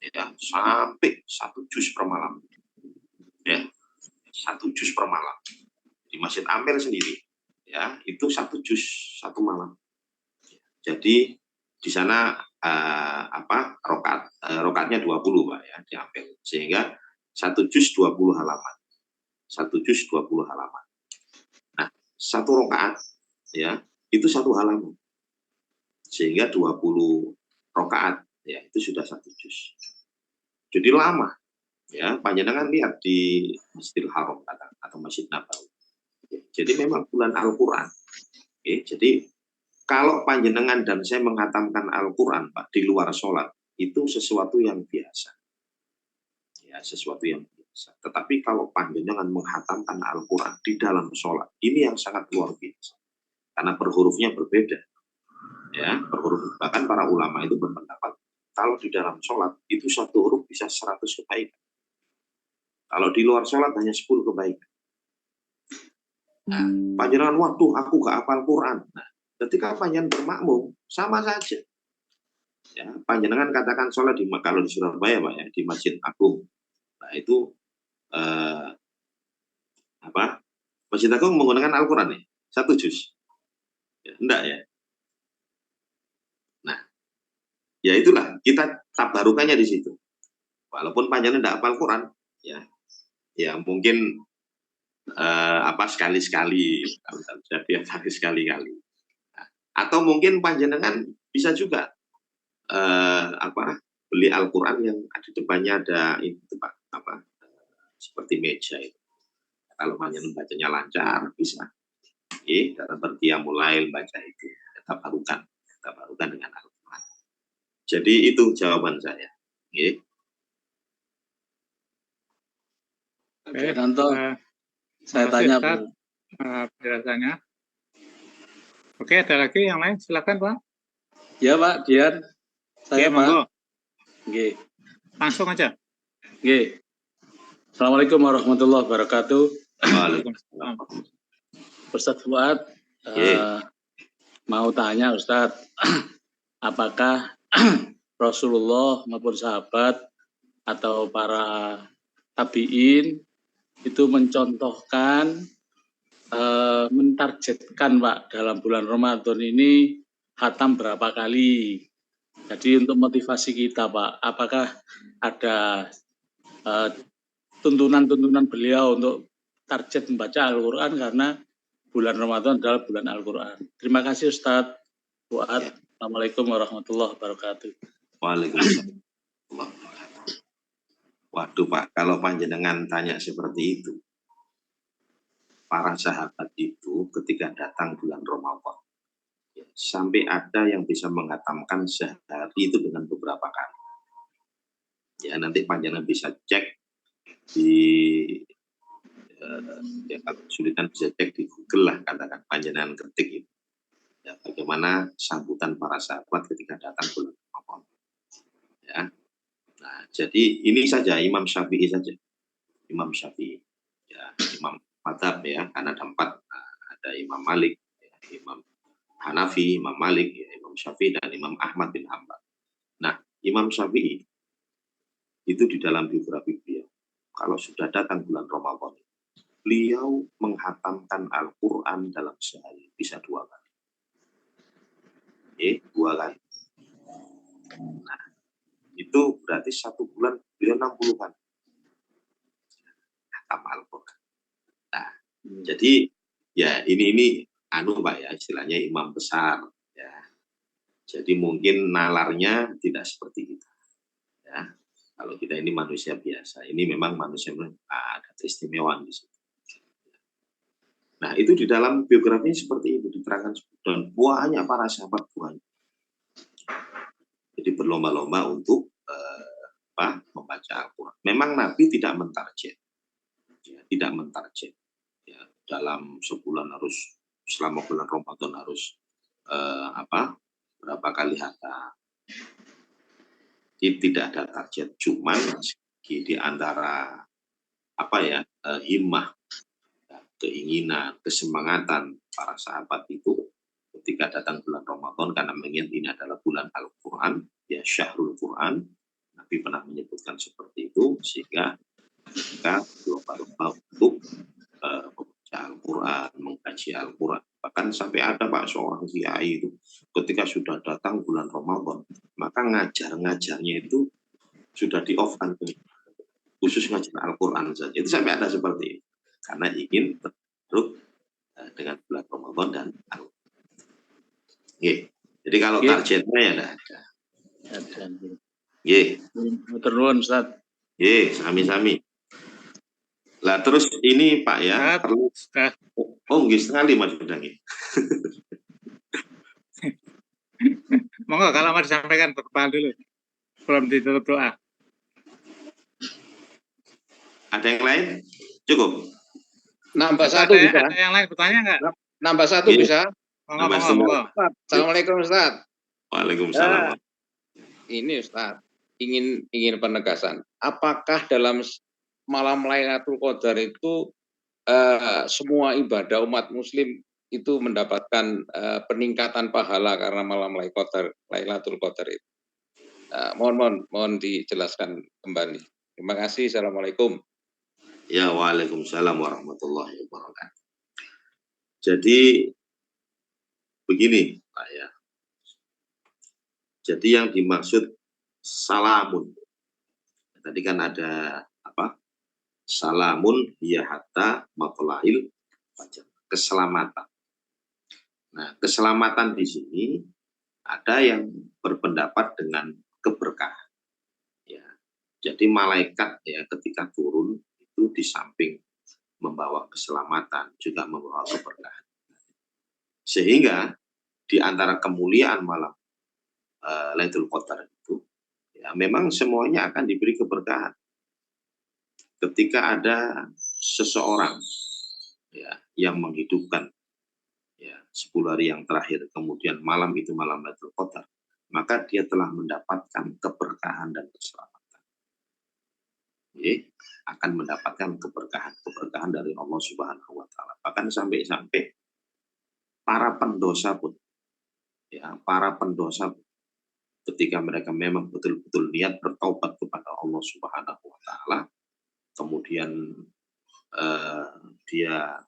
Ya, sampai 1 juz per malam. Ya, 1 juz per malam. Di Masjid Ampel sendiri, ya, itu 1 juz 1 malam. Jadi di sana rokatnya 20, Pak, ya, di Ampel. Sehingga 1 juz 20 halaman. 1 juz 20 halaman. Nah, 1 rokaat ya, itu 1 halaman. Sehingga 20 rokaat ya, itu sudah 1 juz. Jadi lama. Ya, panjenengan lihat di Masjidil Haram atau Masjid Nabawi. Jadi memang bulan Al-Quran. Jadi kalau panjenengan dan saya menghatamkan Al-Quran, Pak, di luar sholat, itu sesuatu yang biasa. ya sesuatu yang biasa. Tetapi kalau panjenengan menghatamkan Al-Quran di dalam sholat, ini yang sangat luar biasa. Karena per hurufnya berbeda. Ya, per huruf. Bahkan para ulama itu berpendapat, kalau di dalam sholat, itu satu huruf bisa 100 kebaikan. Kalau di luar sholat hanya 10 kebaikan. Nah, panjenengan, waduh, aku gak hafal Quran. Nah, ketika panjenengan bermakmum, sama saja. Ya, panjenengan katakan sholat kalau di Surabaya, Pak, ya, di Masjid Agung. Nah, itu Masjid Agung menggunakan Al-Quran ya, 1 juz. Ya, enggak ya. Nah, ya itulah kita tabarukannya di situ. Walaupun panjenengan tidak hafal Quran, ya mungkin sekali-sekali, kalau tidak sekali-kali. Nah, atau mungkin panjenengan bisa juga beli Al-Quran yang di depannya ada seperti meja itu. Kalau panjenengan bacanya lancar, bisa. Dalam mulai baca itu, tabarukan dengan Al-Quran. Jadi itu jawaban saya. Oke, Nanto, saya tanya penjelasannya. Oke, ada lagi yang lain, silakan Pak. Ya Pak Dian, saya Pak. Oke. Langsung aja. Oke. Assalamualaikum warahmatullahi wabarakatuh. Waalaikumsalam. Ustadz Fuad, mau tanya Ustadz, apakah Rasulullah maupun sahabat atau para tabiin itu mencontohkan, mentargetkan Pak dalam bulan Ramadan ini khatam berapa kali? Jadi untuk motivasi kita Pak, apakah ada tuntunan beliau untuk target membaca Al-Quran karena bulan Ramadan adalah bulan Al-Quran. Terima kasih Ustadz Fuad. Assalamualaikum warahmatullahi wabarakatuh. Waalaikumsalam. Waduh Pak, kalau panjenengan tanya seperti itu, para sahabat itu ketika datang bulan Ramadan, sampai ada yang bisa menghatamkan sehari itu dengan beberapa kali. Ya nanti panjenengan bisa cek kalau kesulitan bisa cek di Google lah, katakan panjenengan ketik itu. Ya, bagaimana sambutan para sahabat ketika datang bulan Ramadan. Ya. Nah, jadi ini saja Imam Syafi'i saja. Imam Syafi'i. Ya, Imam Madhab ya, karena ada 4. Ada Imam Malik, ya, Imam Hanafi, Imam Malik, ya, Imam Syafi'i, dan Imam Ahmad bin Hanbal. Nah, Imam Syafi'i itu di dalam biografi beliau, kalau sudah datang bulan Ramadan, beliau menghatamkan Al-Quran dalam sehari, bisa 2 kali. 2 kali. Nah, itu berarti 1 bulan beliau 60 kali. Hatam Al-Quran. Nah, jadi ya ini Pak ya, istilahnya imam besar ya. Jadi mungkin nalarnya tidak seperti kita. Ya. Kalau kita ini manusia biasa, ini memang manusia ada keistimewaan di situ. Nah, itu di dalam biografinya seperti itu diterangkan, dan banyak para sahabat banyak. Jadi berlomba-lomba untuk membaca Al-Quran. Memang Nabi tidak mentarget, ya, dalam sebulan harus, selama bulan Ramadan harus berapa kali hatam. Tidak ada target, cuman di antara himmah, keinginan, kesemangatan para sahabat itu ketika datang bulan Ramadan, karena mengingat ini adalah bulan Al-Quran, ya syahrul Quran, Nabi pernah menyebutkan seperti itu, sehingga kita berlomba-lomba untuk membaca Al-Quran, mengkaji Al-Quran. Bahkan sampai ada Pak seorang kiai itu ketika sudah datang bulan Ramadan, maka ngajarnya itu sudah di-off-kan, khusus ngajar Al-Quran saja. Itu sampai ada seperti itu, karena ingin terus dengan bulan Ramadan dan Al-Quran. Jadi kalau targetnya ya ada. Terus Ustaz. Sami-sami. Lah terus ini Pak ya, perlu nggih 4:30 sudah nggih. Monggo kalau mau disampaikan berdoa dulu. Belum ditutup doa. Ada yang lain? Cukup. Nambah Ada, satu bisa. ada yang lain bertanya nggak? Nambah satu Iya. bisa. Nambah Monggo, satu. monggo. Assalamualaikum Ustaz. Waalaikumsalam. Ini Ustaz, ingin penegasan. Apakah dalam malam Lailatul Qadar itu semua ibadah umat Muslim itu mendapatkan peningkatan pahala karena malam Lailatul Qadar itu? Mohon dijelaskan kembali. Terima kasih. Assalamualaikum. Ya, waalaikumsalam warahmatullahi wabarakatuh. Jadi begini, Pak ya. Jadi yang dimaksud salamun. Tadi kan ada apa? Salamun hiya hatta matla'il fajar. Keselamatan. Nah, keselamatan di sini ada yang berpendapat dengan keberkahan. Ya. Jadi malaikat ya ketika turun itu di samping membawa keselamatan juga membawa keberkahan. Sehingga di antara kemuliaan malam Lailatul Qadar itu ya memang semuanya akan diberi keberkahan. Ketika ada seseorang ya yang menghidupkan ya 10 hari yang terakhir kemudian malam itu malam Lailatul Qadar, maka dia telah mendapatkan keberkahan dan keselamatan. Oke, akan mendapatkan keberkahan dari Allah Subhanahu wa taala. Bahkan sampai para pendosa pun ketika mereka memang betul-betul niat bertaubat kepada Allah Subhanahu wa taala, kemudian dia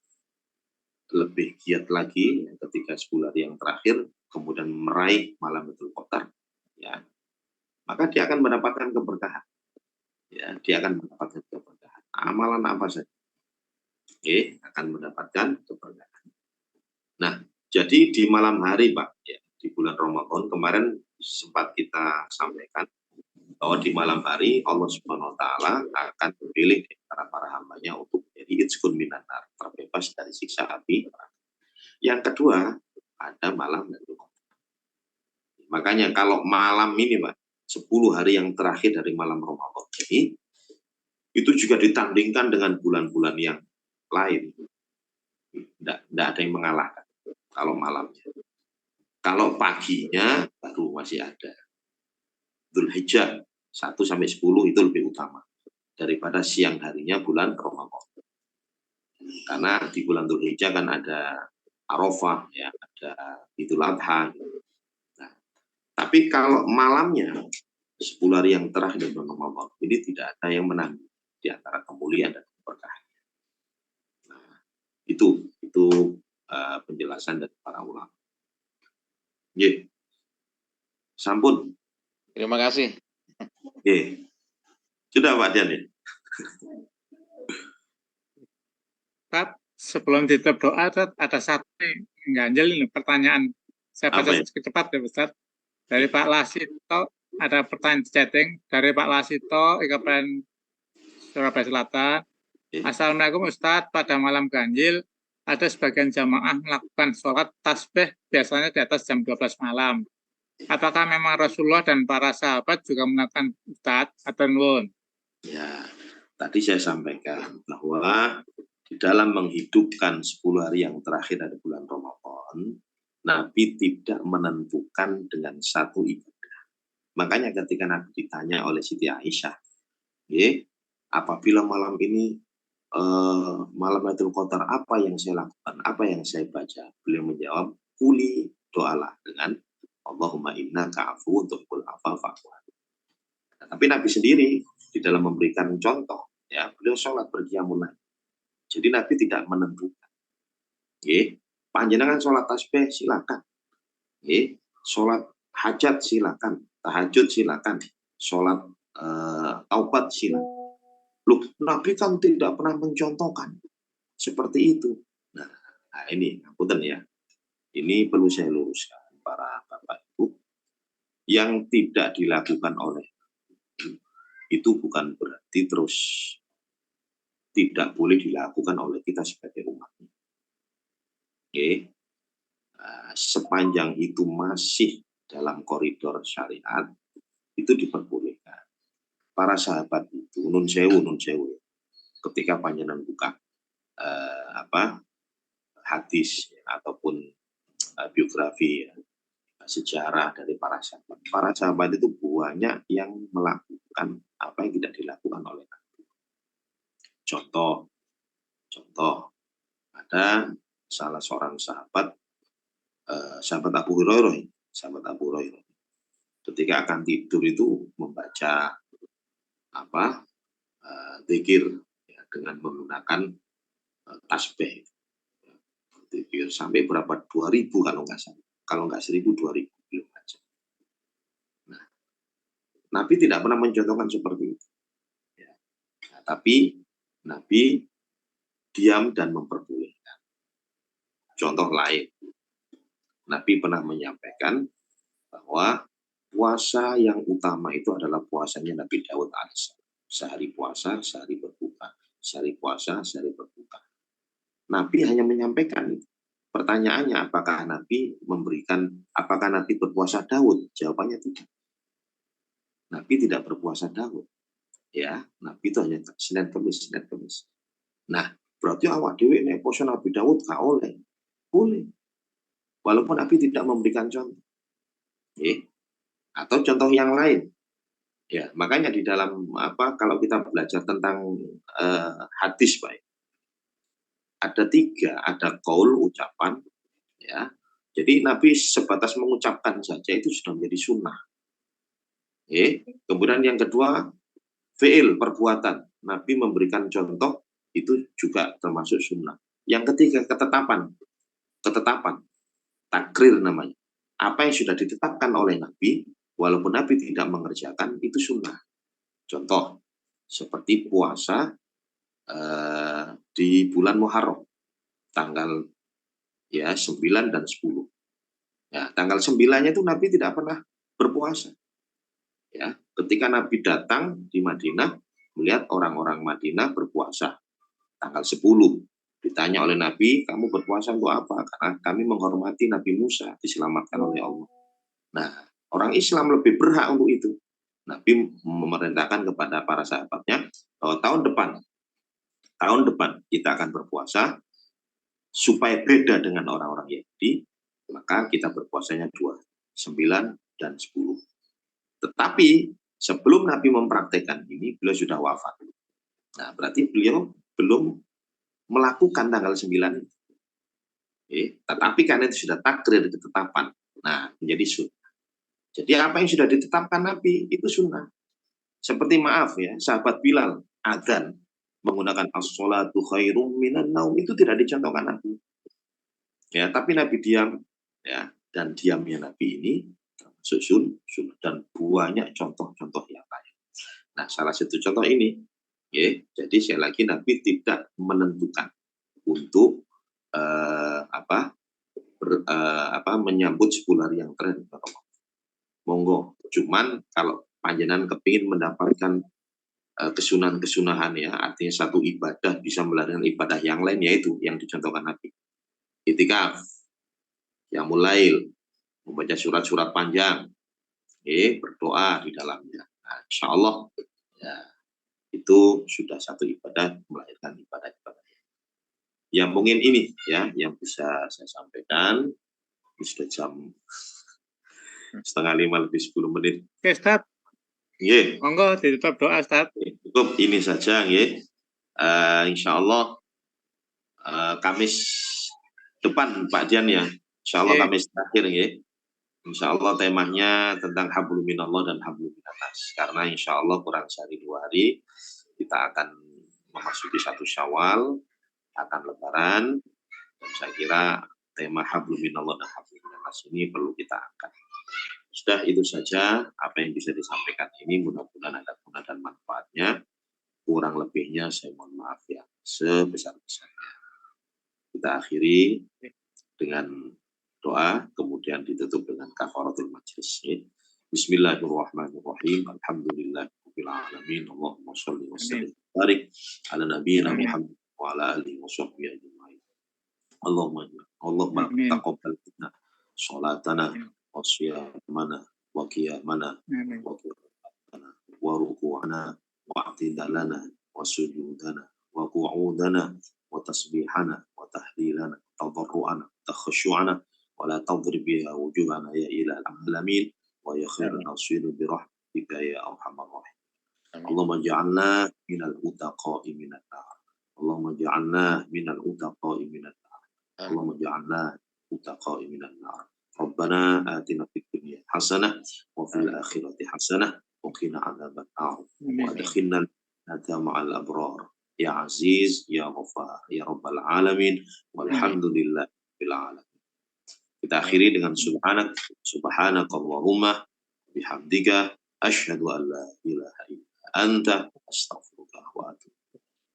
lebih giat lagi ketika 10 hari yang terakhir kemudian meraih malam Lailatul Qadar ya, maka dia akan mendapatkan keberkahan. Ya, dia akan mendapatkan keberkahan. Amalan apa saja? Oke, akan mendapatkan keberkahan. Nah, jadi di malam hari, Pak, ya, di bulan Ramadan kemarin sempat kita sampaikan bahwa di malam hari Allah Subhanahu wa taala akan memilih antara para hambanya untuk menjadi itqun minan nar, terbebas dari siksa api. Yang kedua, ada malam Lailatul Qadar. Makanya kalau malam ini, Pak, 10 hari yang terakhir dari malam Ramadan ini itu juga ditandingkan dengan bulan-bulan yang lain. Tidak ada yang mengalahkan kalau malamnya. Kalau paginya baru masih ada. Dzulhijjah 1 sampai 10 itu lebih utama daripada siang harinya bulan Ramadan. Karena di bulan Dzulhijjah kan ada Arafah, ya, ada Idul Adha. Nah, tapi kalau malamnya 10 hari yang terakhir bulan Ramadan ini tidak ada yang menang di antara kemuliaan dan keberkahan. Nah, itu penjelasan dari para ulama. Ye. Sampun. Terima kasih. Ye. Sudah Pak Jan ya? Tat, sebelum ditutup doa, Tat, ada satu ganjel ini pertanyaan. Saya baca cepat ya, Ustaz. Dari Pak Lasito, ada pertanyaan chatting dari Pak Lasito, IKPN Surabaya Selatan. Assalamualaikum Ustaz, pada malam ganjil ada sebagian jamaah melakukan sholat tasbih biasanya di atas jam 12 malam. Apakah memang Rasulullah dan para sahabat juga melakukan Ustaz atau nuwun? Ya, tadi saya sampaikan bahwa di dalam menghidupkan 10 hari yang terakhir dari bulan Ramadan, Nabi tidak menentukan dengan satu ibadah. Makanya ketika Nabi ditanya oleh Siti Aisyah, apabila malam ini malam Lailatul Qadar apa yang saya lakukan, apa yang saya baca? Beliau menjawab, kuli doalah dengan Allahumma innaka afuwwun tuhibbul afwa fa'fu anni. Tapi Nabi sendiri di dalam memberikan contoh, ya beliau sholat berqiyamul lail. Jadi Nabi tidak menentukan. Panjenengan sholat tasbih silakan. Sholat hajat silakan, tahajud silakan, sholat taubat silakan. Loh, Nabi kan tidak pernah mencontohkan seperti itu. Nah ini, punten ya. Ini perlu saya luruskan para Bapak Ibu. Yang tidak dilakukan oleh itu bukan berarti terus tidak boleh dilakukan oleh kita sebagai umat. Sepanjang itu masih dalam koridor syariat, itu diperbolehkan. Para sahabat itu nun sewu ketika panjenengan buka hadis ataupun biografi sejarah dari para sahabat. Para sahabat itu banyak yang melakukan apa yang tidak dilakukan oleh Nabi. Contoh ada salah seorang sahabat Abu Hurairah ketika akan tidur itu membaca zikir ya, dengan menggunakan tasbih zikir sampai berapa 2000 kalau nggak salah, kalau nggak 1000 2000 belum baca. Nah, Nabi tidak pernah mencontohkan seperti itu ya. Nah, tapi Nabi diam dan memperbolehkan. Contoh lain, Nabi pernah menyampaikan bahwa puasa yang utama itu adalah puasanya Nabi Daud alaihissalam. Sehari puasa, sehari berbuka. Sehari puasa, sehari berbuka. Nabi hanya menyampaikan itu. Pertanyaannya, apakah Nabi berpuasa Daud? Jawabannya tidak. Nabi tidak berpuasa Daud. Ya, Nabi itu hanya Senin Kemis. Nah, berarti awak dewe nek puasa Nabi Daud gak oleh. Boleh. Walaupun Nabi tidak memberikan contoh. Atau contoh yang lain. Ya, makanya di dalam kalau kita belajar tentang hadis baik, ada 3, ada qaul ucapan, ya. Jadi Nabi sebatas mengucapkan saja itu sudah menjadi sunnah. Kemudian yang kedua, fi'il perbuatan. Nabi memberikan contoh itu juga termasuk sunnah. Yang ketiga, ketetapan, takrir namanya. Apa yang sudah ditetapkan oleh Nabi, walaupun Nabi tidak mengerjakan, itu sunnah. Contoh, seperti puasa di bulan Muharram, tanggal 9 dan 10. Ya, tanggal 9-nya itu Nabi tidak pernah berpuasa. Ya, ketika Nabi datang di Madinah, melihat orang-orang Madinah berpuasa. Tanggal 10, ditanya oleh Nabi, kamu berpuasa untuk apa? Karena kami menghormati Nabi Musa, diselamatkan oleh Allah. Nah, orang Islam lebih berhak untuk itu. Nabi memerintahkan kepada para sahabatnya bahwa tahun depan kita akan berpuasa supaya beda dengan orang-orang Yahudi, maka kita berpuasanya 2, 9 dan 10. Tetapi sebelum Nabi mempraktekkan ini, beliau sudah wafat. Nah, berarti beliau belum melakukan tanggal 9 itu. Tetapi karena itu sudah takrir, ketetapan. Nah, menjadi sunnah. Jadi apa yang sudah ditetapkan Nabi itu sunnah. Seperti sahabat Bilal adzan menggunakan as-sholatu khairum minan naum, itu tidak dicontohkan Nabi. Ya, tapi Nabi diam, ya, dan diamnya Nabi ini termasuk sunnah dan banyak contoh-contoh yang lain. Nah, salah satu contoh ini, jadi sekali lagi Nabi tidak menentukan untuk menyambut 10 hari yang terakhir. Monggo, cuman kalau panjenengan kepingin mendapatkan kesunahan-kesunahan ya, artinya satu ibadah bisa melarikan ibadah yang lain, yaitu yang dicontohkan Nabi. I'tikaf, qiyamul lail, membaca surat-surat panjang, berdoa di dalamnya. Nah, insya Allah ya, itu sudah satu ibadah melahirkan ibadah-ibadah. Ya mungkin ini ya yang bisa saya sampaikan. Ini sudah jam 4:30 lebih 10 menit. Oke, Ustaz. Monggo ditutup doa, Ustaz. Cukup ini saja, insya Allah Kamis depan Pak Dian ya. Insya Allah Kamis terakhir Insya Allah temanya tentang hablum minallah dan hablum minannas. Karena insya Allah kurang sehari 2 hari kita akan memasuki 1 Syawal, akan Lebaran, dan saya kira tema hablum minallah dan hablum minannas ini perlu kita angkat. Sudah itu saja apa yang bisa disampaikan ini, mudah-mudahan ada guna dan manfaatnya. Kurang lebihnya saya mohon maaf ya sebesar-besarnya. Kita akhiri dengan doa, kemudian ditutup dengan kafaratul majlis. Bismillahirrahmanirrahim. Alhamdulillahirabbil alamin. Allahumma shalli wa sallim wa barik ala nabiyyina Muhammad wa ala alihi wa sahbihi ajma'in. Allahumma taqabbal minna salatana wa siyamana wa qiyamana wa qur'ana wa ruku'ana wa i'tidalana wa sujudana wa وقعودنا وتسبيحنا وتهليلنا وتضرعنا وتخشعنا ولا تضرب بها وجوهنا يا إله العالمين ويا خير الناصرين برحمتك يا أرحم الراحمين. اللهم اجعلنا من العتقاء من النار. اللهم اجعلنا من العتقاء من النار. اللهم اجعلنا عتقاء من النار. ربنا آتنا في الدنيا حسنة وفي الآخرة حسنة وقنا عذاب النار وادخلنا الجنة مع الأبرار يا عزيز يا غفار يا رب العالمين والحمد لله رب العالمين. Kita akhiri dengan subhanakallahumma bihamdika asyhadu an la ilaha illa anta astaghfiruka wa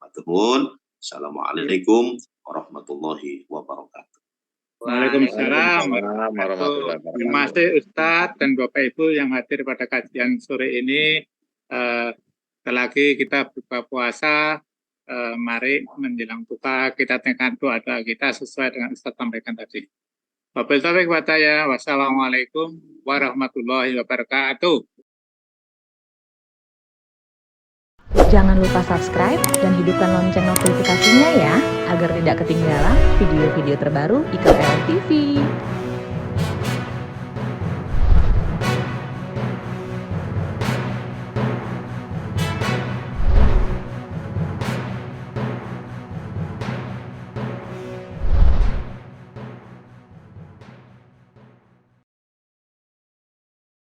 atubu ilaik. Assalamualaikum warahmatullahi wabarakatuh. Waalaikumsalam warahmatullahi wabarakatuh. Terima kasih Ustadz dan Bapak Ibu yang hadir pada kajian sore ini. Sekali lagi kita buka puasa, mari menjelang buka kita tingkatkan doa kita sesuai dengan Ustadz sampaikan tadi. Wabillahi taufiq wal hidayah. Wassalamualaikum warahmatullahi wabarakatuh. Jangan lupa subscribe dan hidupkan lonceng notifikasinya ya, agar tidak ketinggalan video-video terbaru IKPLN TV.